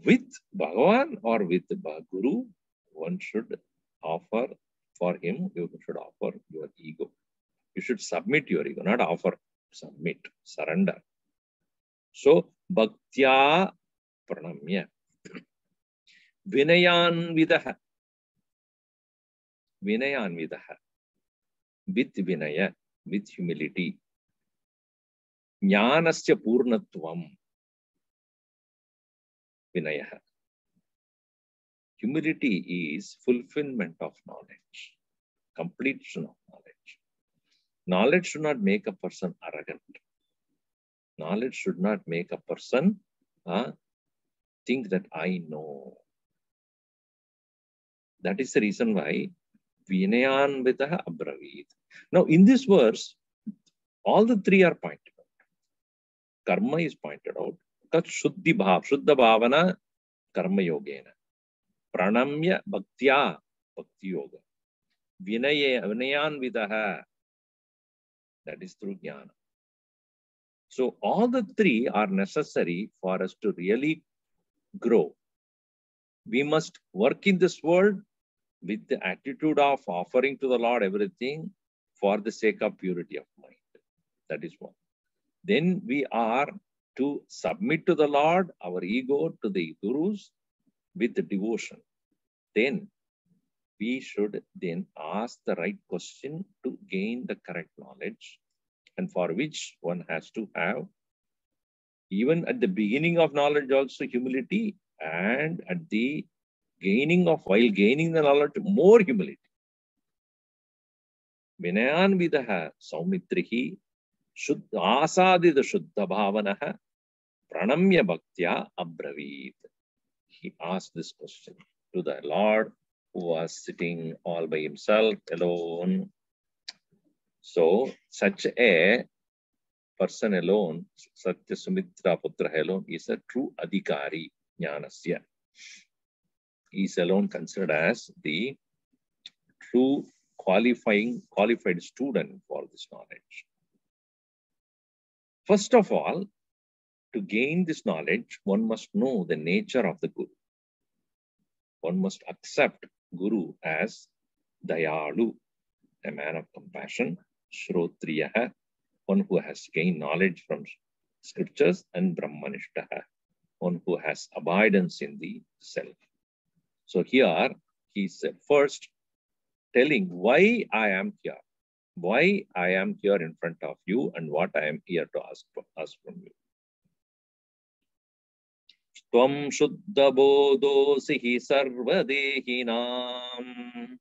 with Bhagavan or with Guru, one should offer for him, you should offer your ego. You should submit your ego, not offer, submit, surrender. So, bhaktya pranamya. Vinayanvidaha. Vinayanvidaha. With vinaya, with humility. Jnanasya purnatvam. Vinaya. Humility is fulfillment of knowledge, completion of knowledge. Knowledge should not make a person arrogant. Knowledge should not make a person think that I know. That is the reason why Vinayanvitaha abravit. Now in this verse, all the three are pointed out. Karma is pointed out. Tat shuddhi bhav, shuddha bhavana, karma yogena. Pranamya bhaktya, bhakti yoga. Vinayanvidaha, that is through jnana. So all the three are necessary for us to really grow. We must work in this world with the attitude of offering to the Lord everything for the sake of purity of mind. That is one. Then we are to submit to the Lord, our ego, to the Gurus with the devotion. Then we should then ask the right question to gain the correct knowledge, and for which one has to have, even at the beginning of knowledge, also humility, and at the while gaining the knowledge, more humility. Vinayanvidaha saumitrihi asadida shuddha bhavanaha pranamya bhaktya abravit. He asked this question to the Lord, who was sitting all by himself, alone. So, such a person alone, Satya Sumitra Putra alone, is a true adhikari jnanasya. He is alone considered as the true qualified student for this knowledge. First of all, to gain this knowledge, one must know the nature of the Guru. One must accept Guru as Dayalu, a man of compassion, Shrotriyaha, one who has gained knowledge from scriptures, and Brahmanishtaha, one who has abidance in the self. So here he's first telling why I am here, why I am here in front of you, and what I am here to ask from you. Tvam shuddha bodhosi hi sarvadehinam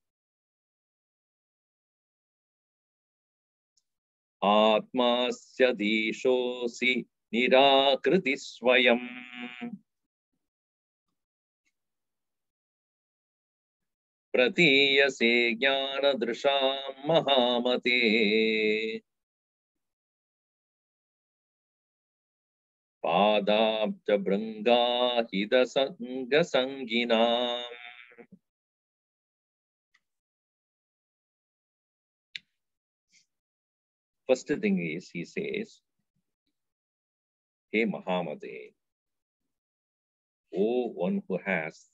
atmasya dishosi nirakriti swayam pratiyase jnana drisham mahamate padabja branga hida sanga sanginam. First thing is, he says, hey Mahamate, oh one who has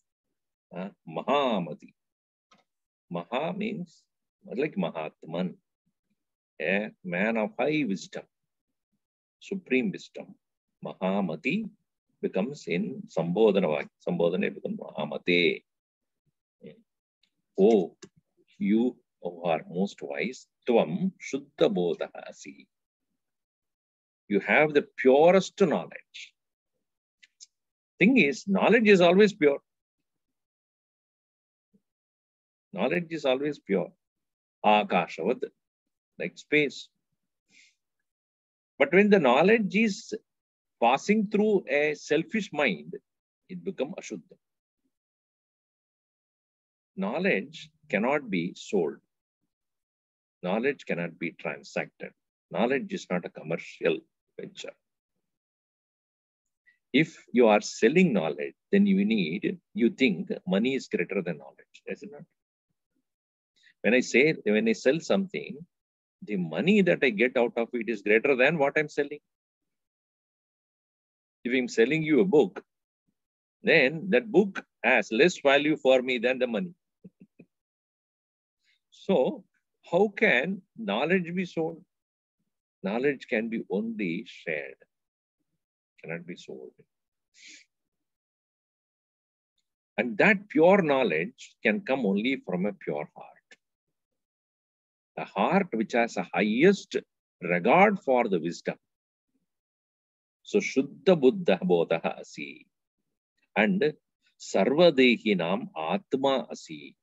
Mahamati. Maha means like Mahatman, a man of high wisdom, supreme wisdom. Mahamati becomes in Sambodhana. Sambodhana becomes Mahamate. Oh, you who are most wise, Tvam Shuddha Bodhasi. You have the purest knowledge. Thing is, knowledge is always pure. Knowledge is always pure. Akashavad, like space. But when the knowledge is passing through a selfish mind, it becomes Ashuddha. Knowledge cannot be sold. Knowledge cannot be transacted. Knowledge is not a commercial venture. If you are selling knowledge, then you think money is greater than knowledge, is it not? When I sell something, the money that I get out of it is greater than what I'm selling. If I'm selling you a book, then that book has less value for me than the money. So, how can knowledge be sold? Knowledge can be only shared, cannot be sold. And that pure knowledge can come only from a pure heart. A heart which has a highest regard for the wisdom. So, Shuddha Buddha Bodha Asi. And Sarvadehinam Atma Asi.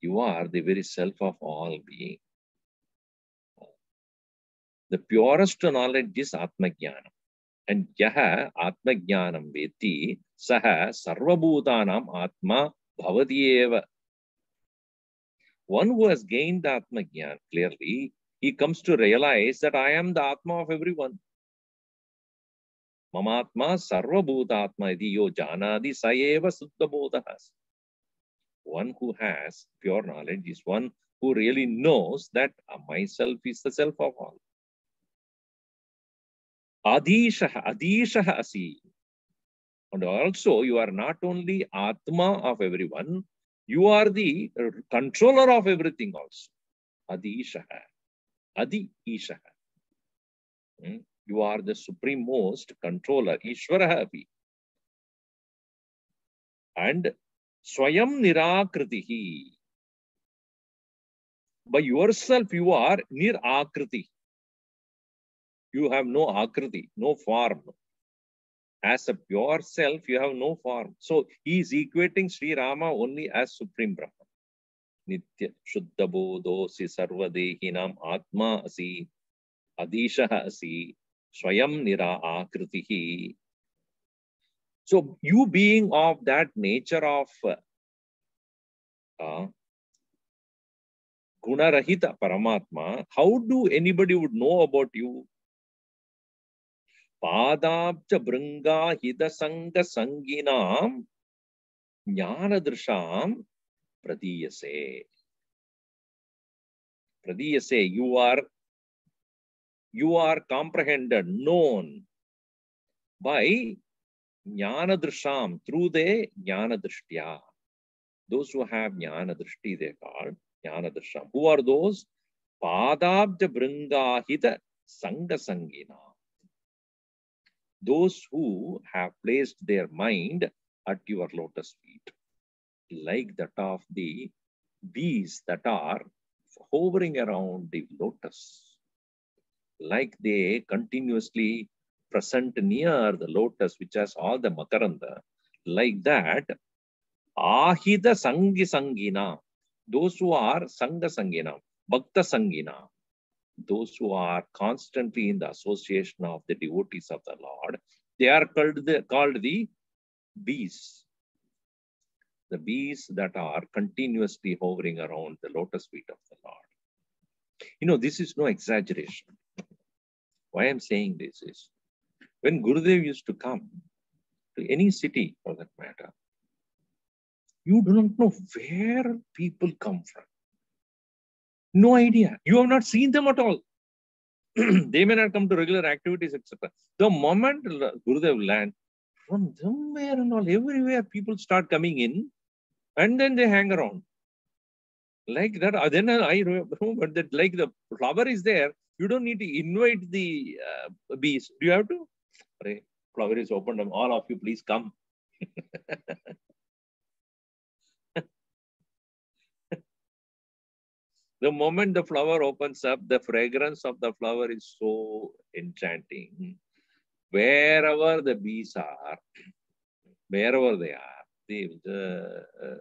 You are the very self of all being. The purest knowledge is Atma Jnanam. And Yaha Atma Jnanam Veti Saha Sarvabhutanam Atma Bhavadieva. One who has gained the Atma Jnana clearly, he comes to realize that I am the Atma of everyone. Mamatma Sarvabhutatma Iti Yo Janadi Sayeva Suddha Bodhas. One who has pure knowledge is one who really knows that myself is the self of all. Adishaha Asi. And also, you are not only Atma of everyone, you are the controller of everything also. Adishaha. Adi Ishaha. You are the supreme most controller. Ishwaraha api. And Swayam Nirakritihi. By yourself, you are Nirakriti. You have no Akriti, no form. As a pure self, you have no form. So he is equating Sri Rama only as Supreme Brahman. Nitya Shuddha Bodhosi Sarvadehinam Atma Asi Adishaha Asi Swayam Nira Akritihi. So you being of that nature of Gunarahita Paramatma, how do anybody would know about you? Padabja Bringa Hida Sanga Sanginam Jnanadrisham Pradiyase. Pradiyase, you are comprehended, known by Jnanadrisham, through the Jnanadrishtya. Those who have Jnanadrishti, they are called Jnanadrisham. Who are those? Padabja Bringahita Sanga Sangina. Those who have placed their mind at your lotus feet, like that of the bees that are hovering around the lotus, like they continuously present near the lotus, which has all the makaranda, like that, ahida sangi sangina, those who are sanga sangina, bhakta sangina, those who are constantly in the association of the devotees of the Lord, they are called the bees. The bees that are continuously hovering around the lotus feet of the Lord. You know, this is no exaggeration. Why I'm saying this is, when Gurudev used to come to any city for that matter, you do not know where people come from. No idea. You have not seen them at all. They may not come to regular activities, etc. The moment Gurudev lands, from somewhere and all, everywhere people start coming in, and then they hang around. Like that, then I remember that like the flower is there, you don't need to invite the bees. Do you have to? Flower is open, all of you please come. The moment the flower opens up, the fragrance of the flower is so enchanting. Wherever the bees are, wherever they are, they will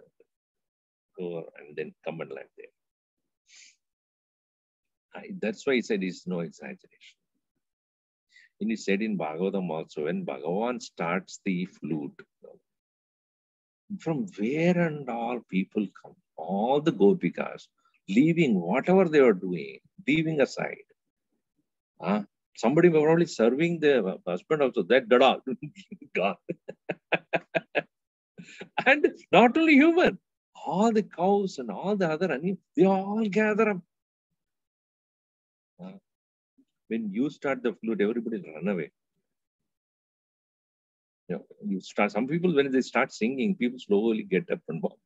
go and then come and land there. That's why he said it's no exaggeration. And he said in Bhagavatam also, when Bhagavan starts the flute, from where and all people come, all the gopikas, leaving whatever they were doing, leaving aside. Somebody was probably serving the husband also, that dada, God. And not only human, all the cows and all the other animals, they all gather up. When you start the flute, everybody will run away. You start. Some people, when they start singing, people slowly get up and walk.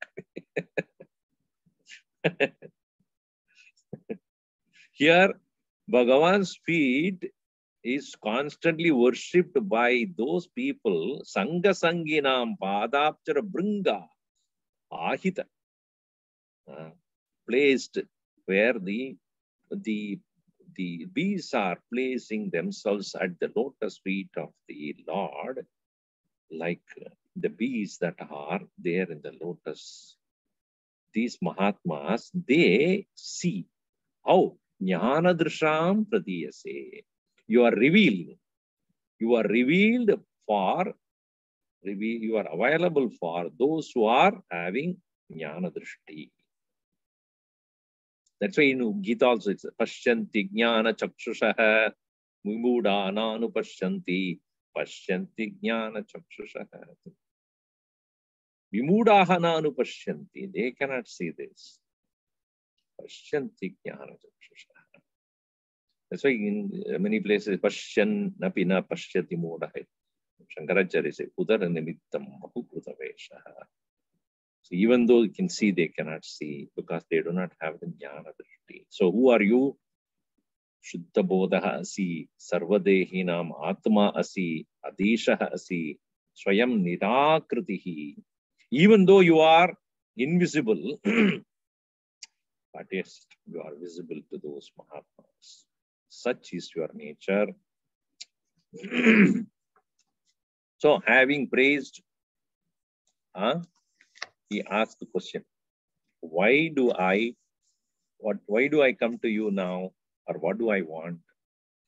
Here, Bhagavan's feet is constantly worshipped by those people, Sanga Sanginam Padapchara Bringa Ahita, placed where the bees are placing themselves at the lotus feet of the Lord, like the bees that are there in the lotus. These Mahatmas, they see how Jnana Drisham Pradiyase. You are revealed. You are revealed for, you are available for those who are having Jnana Drishti. That's why in Gita also it's Pashyanti Jnana Chakshushaha Vimudana Anupashyanti Pashyanti Jnana Chakshushaha. Vimudahana Anupashyanti. They cannot see this. Pashyanti Jnana Chakshushaha. That's why in many places Pashyan Napina Pashyati Modahe. Shankaracharya says Udara Nimittam Mahukutaveshaha. So even though you can see, they cannot see because they do not have the jnana drishti. So who are you? Shuddha bodha asi, sarvadehinam atma asi, adishaha asi, swayam nirakritihi. Even though you are invisible, but yes, you are visible to those Mahatmas. Such is your nature. So, having praised, he asked the question, why do I come to you now, or what do I want?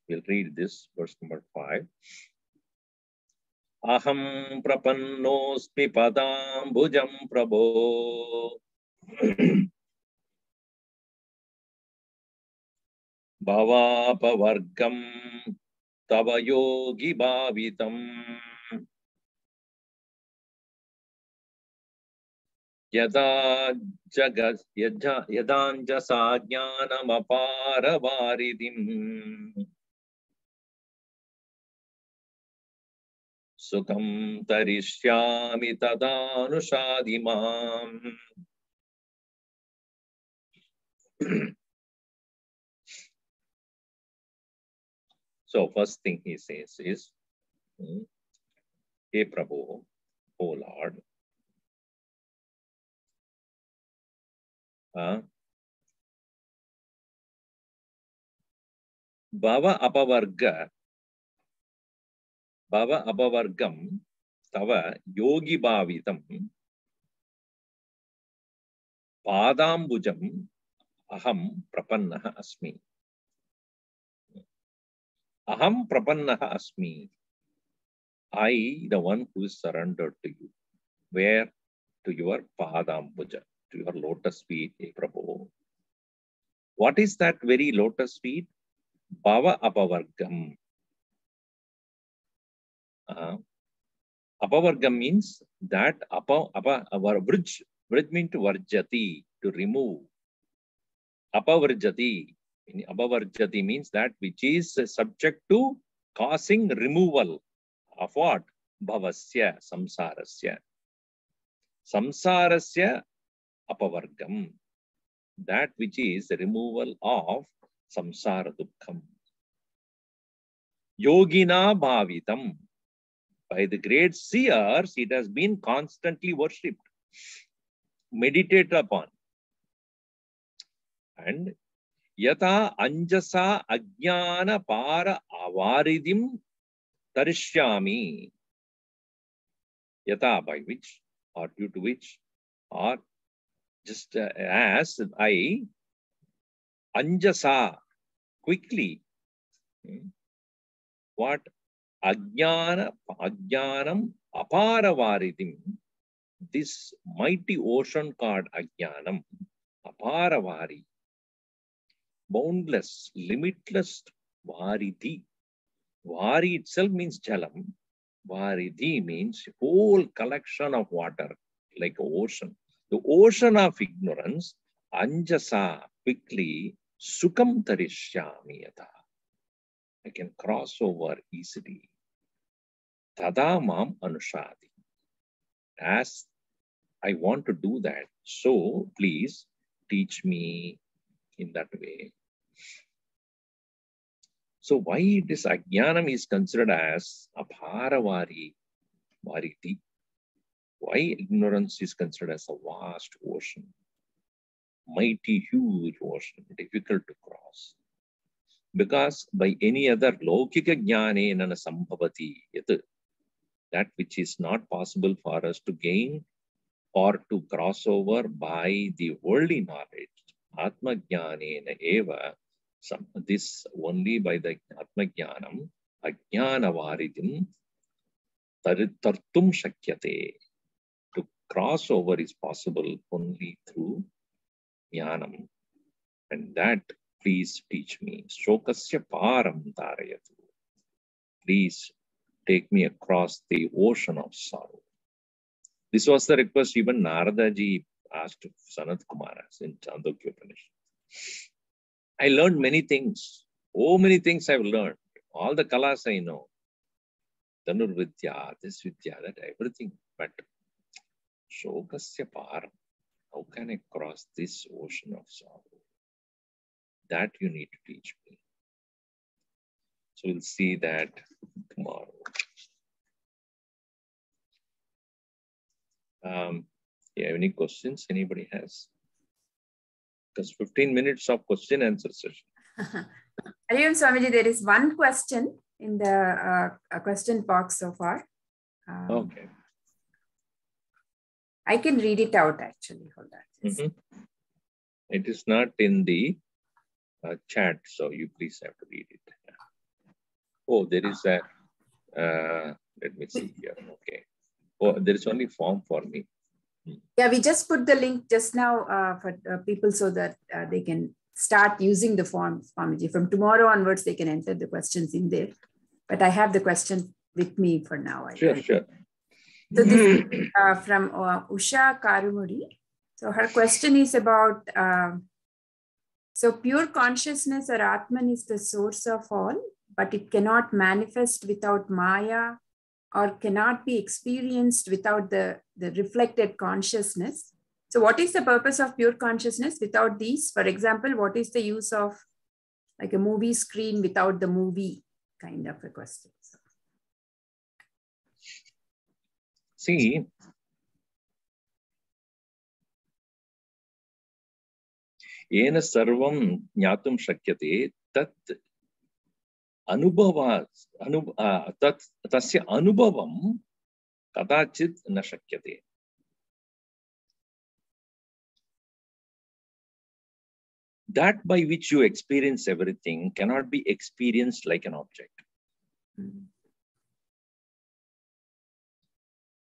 We'll read this, verse number 5. Aham prapannosmi padambujam prabho bhavapavargam tava yogi bhavitam yadanjasa jnanam aparavaridim Sukham tarishyami tadanushadimam. So first thing he says is, Hey Prabhu, O Lord, Bhava apavargam tava yogi bhavitam padambujam aham prapannaha asmi. Aham prapannaha asmi. I, the one who is surrendered to you. Where? To your padambuja, to your lotus feet, hey Prabhu. What is that very lotus feet? Bhava apavargam. Apavargam means that vrij means to varjati, to remove. Apavarjati means that which is subject to causing removal of what? Bhavasya, samsarasya. Samsarasya apavargam. That which is the removal of samsara dukkham. Yogina bhavitam. By the great seers, it has been constantly worshipped, meditated upon. And yata anjasa ajnana para avaridim tarishyami. Yata, by which, or due to which, or just as I anjasa, quickly, what? Ajnanam aparavaridim. This mighty ocean called Ajnanam, aparavari, boundless, limitless variti. Vari itself means jalam. Variti means whole collection of water, like an ocean. The ocean of ignorance, anjasa, quickly, sukham tarishyami yata. I can cross over easily. Tada mam anushadi. As I want to do that, so please teach me in that way. So why this ajnanam is considered as aparavari variti? Why ignorance is considered as a vast ocean, mighty, huge ocean, difficult to cross? Because by any other laukika jnane nana sambhavati yat, that which is not possible for us to gain or to cross over by the worldly knowledge, atma jnanena eva, this only by the atma jnanam, ajnana varidim tartum shakyate. To cross over is possible only through jnanam. And that, please teach me. Shokasya param tarayatu. Please take me across the ocean of sorrow. This was the request even Narada ji asked Sanat Kumaras in Chandogya Upanishad. I learned many things. Oh, many things I've learned. All the kalas I know. Dhanur Vidya, this Vidya, that everything. But Shokasya param. How can I cross this ocean of sorrow? That you need to teach me. So we'll see that tomorrow. Yeah, any questions anybody has? Because 15 minutes of question answer session. Hari Om Swamiji, there is one question in the question box so far. Okay. I can read it out actually. Hold on. It is not in the chat, so you please have to read it. Oh, there is a, let me see here. Okay. Oh, there is only form for me. Yeah, we just put the link just now for people so that they can start using the form, Swamiji. From tomorrow onwards, they can enter the questions in there. But I have the question with me for now. Sure. So this is from Usha Karumuri. So her question is about, so pure consciousness or Atman is the source of all, but it cannot manifest without Maya or cannot be experienced without the reflected consciousness. So what is the purpose of pure consciousness without these? For example, what is the use of like a movie screen without the movie, kind of a question? See, येन सर्वं ज्ञातुं शक्यते तत् तस्य अनुभवं कदाचित् न शक्यते. That by which you experience everything cannot be experienced like an object.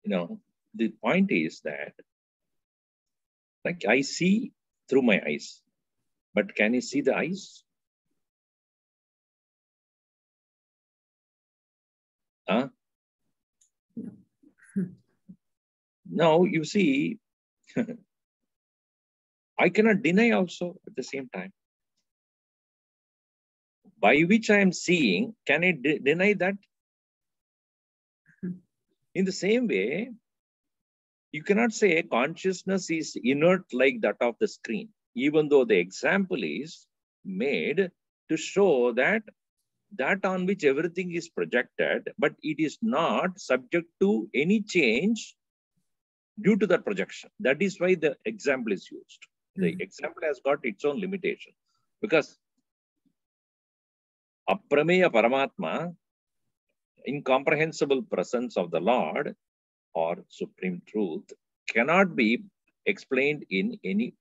You know, the point is that, like, I see through my eyes, but can you see the eyes? Huh? Now you see, I cannot deny also at the same time. By which I am seeing, can I deny that? In the same way, you cannot say consciousness is inert like that of the screen, even though the example is made to show that on which everything is projected, but it is not subject to any change due to that projection. That is why the example is used. The example has got its own limitation, because aprameya paramatma, incomprehensible presence of the Lord or supreme truth, cannot be explained in any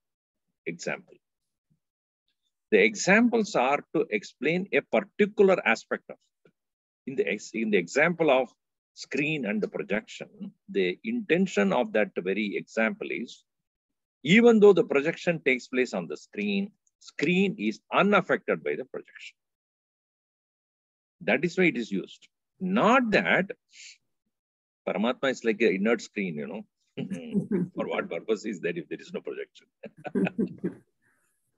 example. The examples are to explain a particular aspect of it. In the example of screen and the projection, the intention of that very example is, even though the projection takes place on the screen is unaffected by the projection. That is why it is used. Not that Paramatma is like an inert screen, you know. For what purpose is that if there is no projection?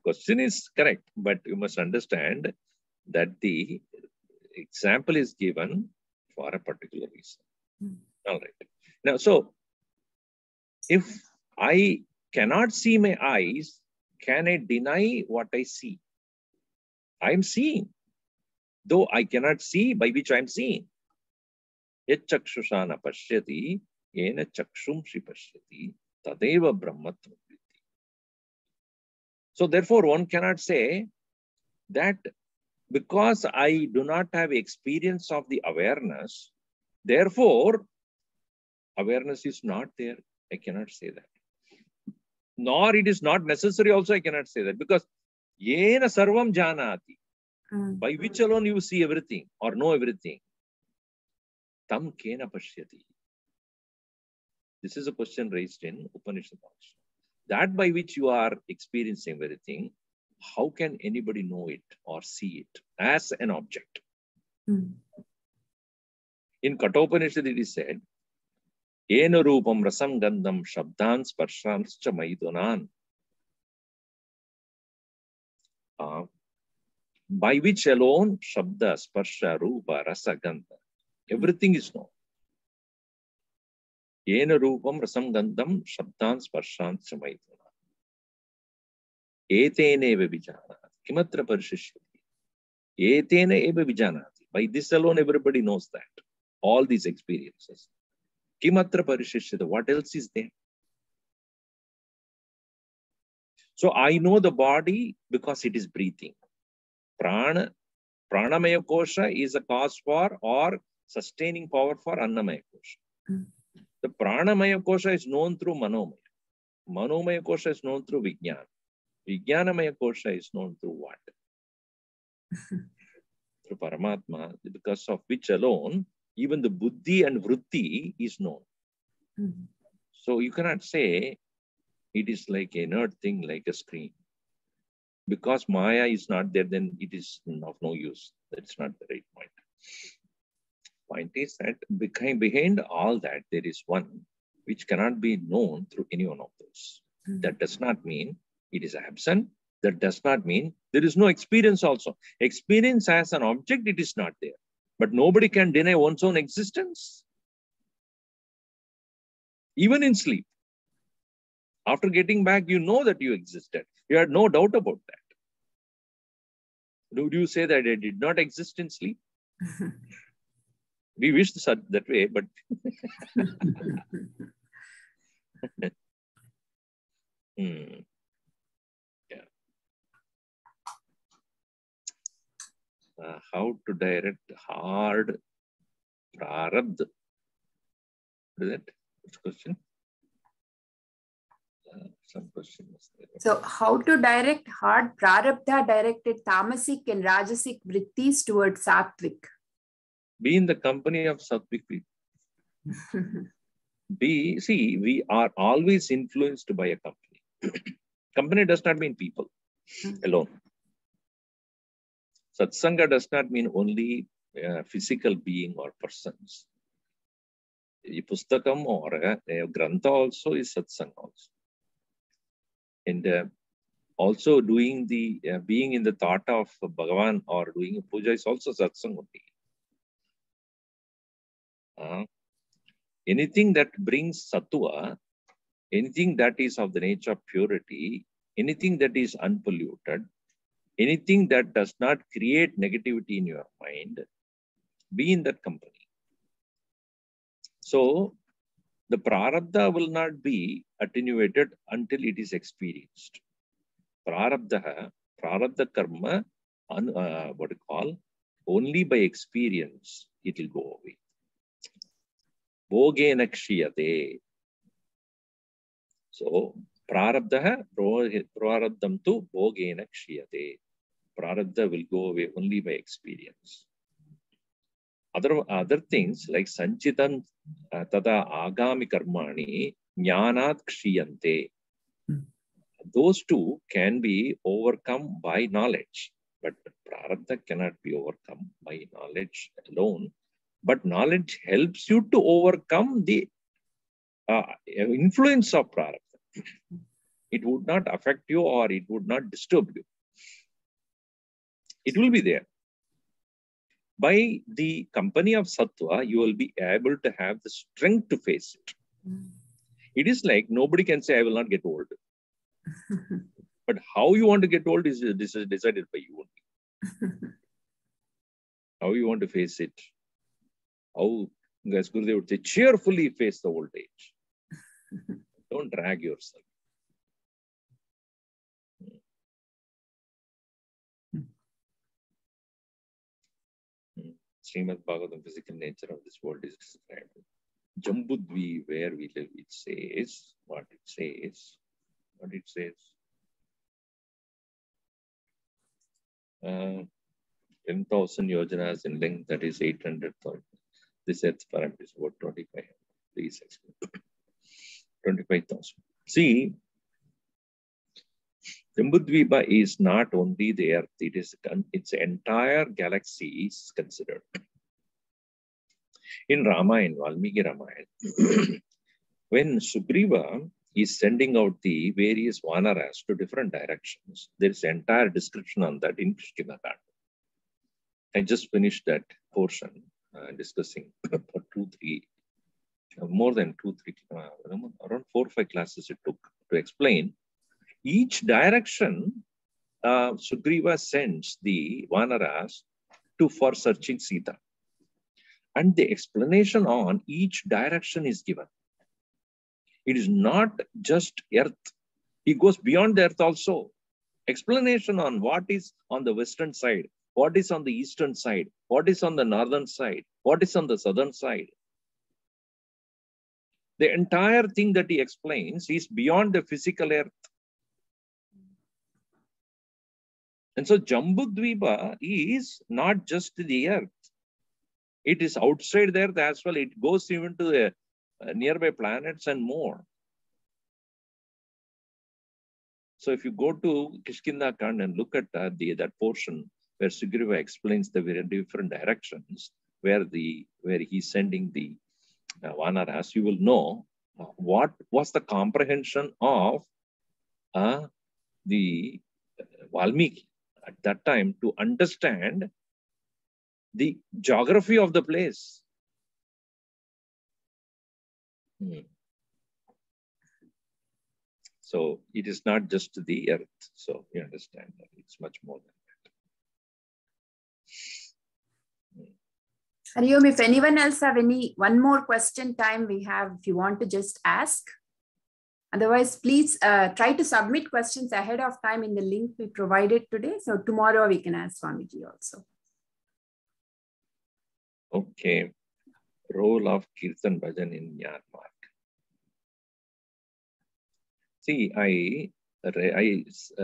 Question is correct, but you must understand that the example is given for a particular reason. All right. Now, so if I cannot see my eyes, can I deny what I see? I am seeing, though I cannot see by which I am seeing. Yet chakshusana pashyati, yena chakshumshi pashyati, tadeva brahmatvam. So therefore, one cannot say that because I do not have experience of the awareness, therefore, awareness is not there. I cannot say that. Nor it is not necessary also, I cannot say that. Because yena sarvam janati, by which alone you see everything or know everything, tam kena pashyati. This is a question raised in Upanishad also. That by which you are experiencing everything, how can anybody know it or see it as an object? In Kathopanishad it is said, Ena rupam rasam gandham shabdan sparshanscha maidunan. By which alone shabda, sparsha, rupa, rasa, gandha, everything is known. Ena rupam rasam gandham shabdan sparshanscha maidunan. Etene eva vijanati. Kimatra parishishyati. Etene eva vijanati. By this alone everybody knows that. All these experiences. Kimatra parishishyati. What else is there? So I know the body because it is breathing. Pranamaya kosha is a cause for or sustaining power for Annamaya kosha. The Pranamaya kosha is known through Manomaya. Manomaya kosha is known through Vijnana. Vijnanamaya kosha is known through what? Through Paramatma, because of which alone even the Buddhi and Vritti is known. So you cannot say it is like an inert thing, like a screen. Because Maya is not there, then it is of no use. That's not the right point. Point is that behind all that, there is one which cannot be known through any one of those. That does not mean it is absent. That does not mean there is no experience also. Experience as an object, it is not there. But nobody can deny one's own existence. Even in sleep. After getting back, you know that you existed. You had no doubt about that. Do you say that I did not exist in sleep? We wish that way, but yeah. How to direct hard prarabdha? What is that? Which question? Some question was there. So how to direct hard prarabdha directed tamasic and rajasic vrittis towards sattvic? Be in the company of sattvic people. See, we are always influenced by a company. Company does not mean people alone. Satsanga does not mean only physical being or persons. A pustakam or a grantha also is satsanga also. And also doing the, being in the thought of Bhagavan or doing a puja is also satsanga only. Anything that brings sattva, anything that is of the nature of purity, anything that is unpolluted, anything that does not create negativity in your mind, be in that company. So, the prarabdha will not be attenuated until it is experienced. Prarabdha karma, what you call, only by experience it will go away. Bhogena kshiyate. So, prarabdha prarabdham tu bhogena kshiyate. Prarabdha will go away only by experience. Other things like sanchitam tada agami karmani jnanat kshiyante. Those two can be overcome by knowledge, but prarabdha cannot be overcome by knowledge alone. But knowledge helps you to overcome the influence of prarabdha. It would not affect you or it would not disturb you. It will be there. By the company of sattva, you will be able to have the strength to face it. It is like nobody can say, I will not get old. But how you want to get old is decided by you only. How you want to face it. How, as Gurudev would say, cheerfully face the old age. Don't drag yourself. Srimad Bhagavatam, physical nature of this world is described. Jambudvi, where we live, it says, what it says. 10,000 yojanas in length, that is 800,000. This earth parameter is about 25. Please explain. 25,000. See, Jambudvipa is not only the earth, it is its entire galaxy is considered. In Ramayana, Valmiki Ramayana, when Sugriva is sending out the various Vanaras to different directions, there is an entire description on that in Kishkinakanda. I just finished that portion discussing for more than 2, 3, around 4 or 5 classes it took to explain. Each direction, Sugriva sends the Vanaras for searching Sita. And the explanation on each direction is given. It is not just earth. He goes beyond the earth also. Explanation on what is on the western side, what is on the eastern side, what is on the northern side, what is on the southern side. The entire thing that he explains is beyond the physical earth. And so Jambudvipa is not just the earth. It is outside the earth as well. It goes even to the nearby planets and more. So if you go to Kishkinda Kand and look at that portion where Sugriva explains the very different directions where he's sending the Vanaras, you will know what was the comprehension of the Valmiki at that time to understand the geography of the place. So it is not just the earth. So you understand that it's much more than that. Hariom, if anyone else have one more question time we have, if you want to just ask. Otherwise, please try to submit questions ahead of time in the link we provided today. So tomorrow we can ask Swamiji also. Okay. Role of Kirtan Bhajan in Myanmar. See,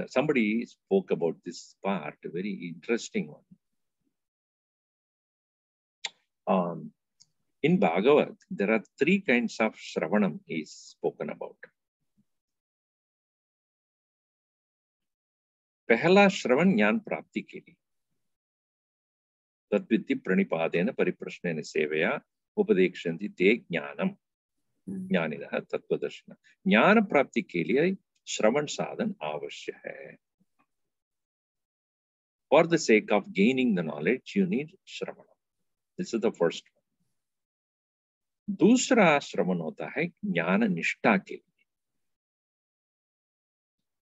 somebody spoke about this part, a very interesting one. In Bhagavad, there are 3 kinds of Shravanam is spoken about. Pehla Shravan Jnana Prapti ke liye. Tadviti Pranipadena Pariprashnena Sevaya Upadekshanti Te Jnanam. Jnanidah Tattvadarshana. Jnana Prapti ke liye Shravan Sadhan avashya hai. For the sake of gaining the knowledge, you need Shravana. This is the first one. दूसरा श्रवण होता है ज्ञान निष्ठा के लिए.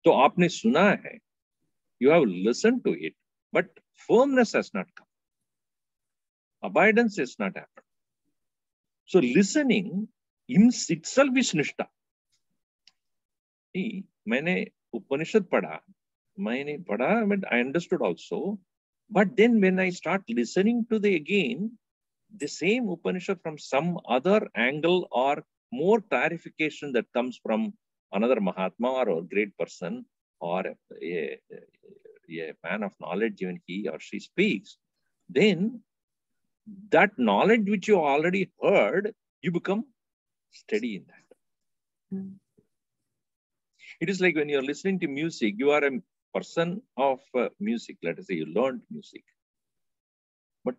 तो आपने सुना है, you have listened to it, but firmness has not come. Abidance has not happened. So listening itself is निष्ठा. मैंने उपनिषद पढ़ा, but I understood also. But then when I start listening to the same Upanishad from some other angle or more clarification that comes from another Mahatma or a great person or a man of knowledge, even he or she speaks, then that knowledge which you already heard, you become steady in that. It is like when you're listening to music, you are a person of music. Let us say you learned music. But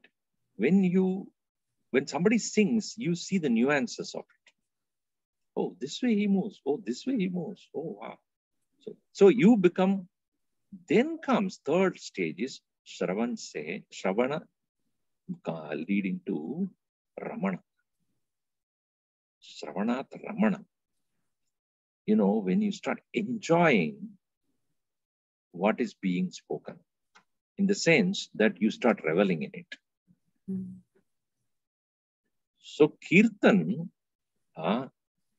when somebody sings, you see the nuances of it. Oh, this way he moves. Oh, this way he moves. Oh, wow. So you become, then comes third stage is Shravana leading to Ramana. Shravanat Ramana. You know, when you start enjoying what is being spoken, in the sense that you start reveling in it. So Kirtan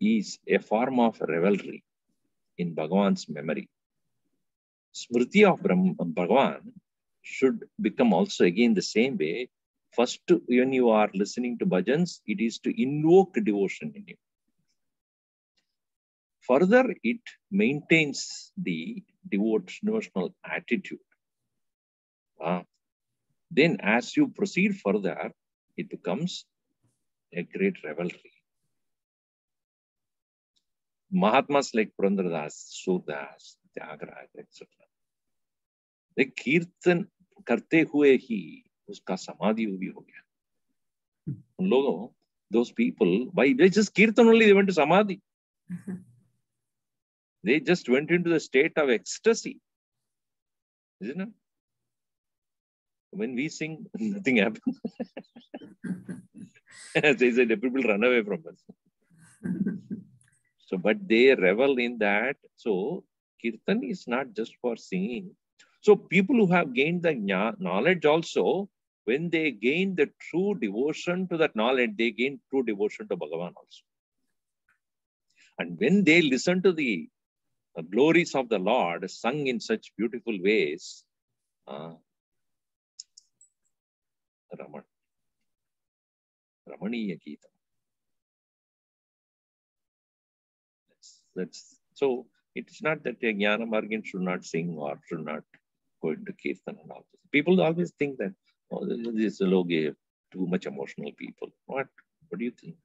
is a form of revelry in Bhagavan's memory. Smriti of Bhagavan should become also again the same way. First, when you are listening to bhajans, it is to invoke devotion in you. Further, it maintains the devotional attitude. Then as you proceed further, it becomes a great revelry. Mahatmas like Purandradas, Surdas, Tyagaraj, etc. The Kirtan karte hue hi uska samadhi bhi ho gaya. Those people, by just Kirtan only, they went to samadhi. They just went into the state of ecstasy. Isn't it? When we sing, nothing happens. As they said, people run away from us. So, but they revel in that. So, Kirtan is not just for singing. So, people who have gained the knowledge also, when they gain the true devotion to that knowledge, they gain true devotion to Bhagavan also. And when they listen to the glories of the Lord sung in such beautiful ways. Ramaniya Gita. So it's not that a Jnana Margin should not sing or should not go into Kirtan and all this. People always think that, oh, this is loge, too much emotional people. What do you think?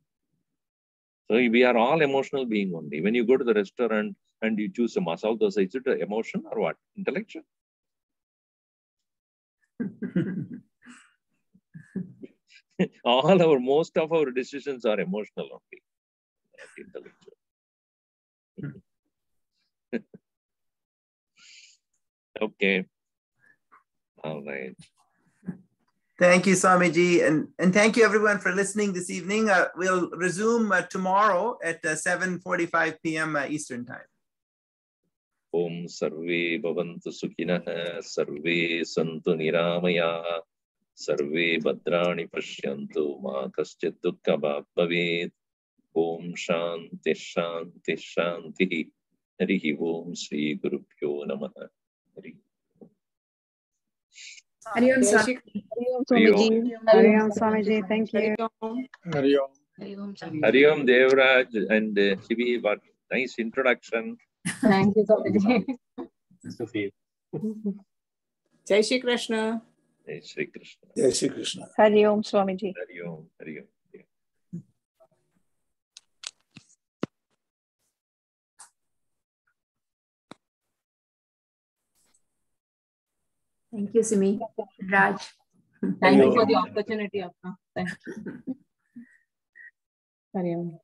So we are all emotional being only. When you go to the restaurant and you choose a masala dosa, is it an emotion or what? Intellectual? Most of our decisions are emotional only, not intellectual. Okay. All right. Thank you, Swamiji. And thank you everyone for listening this evening. We'll resume tomorrow at 7:45 p.m. Eastern time. Om sarve bhavantu sukhinah, sarve santu niramaya, sarve bhadrani pashyantu, ma kaschit dukkha bhavet. Om shanti shanti shanti. Harihi Om Sri Gurubhyo Namaha. Hari Om Swami. Hari Om Swamiji. Thank you. Hari Om. Hari Om Devraj and Shivi, what nice introduction. Thank you, Swamiji. Nice to see you. Jai Shri Krishna. Jai Shri Krishna. Jai Shri Krishna. Hari Om Swamiji. Hari Om. Hari Om. Thank you, Simi. Raj. Thank you for the opportunity, Apna. Thank you. Hari Om.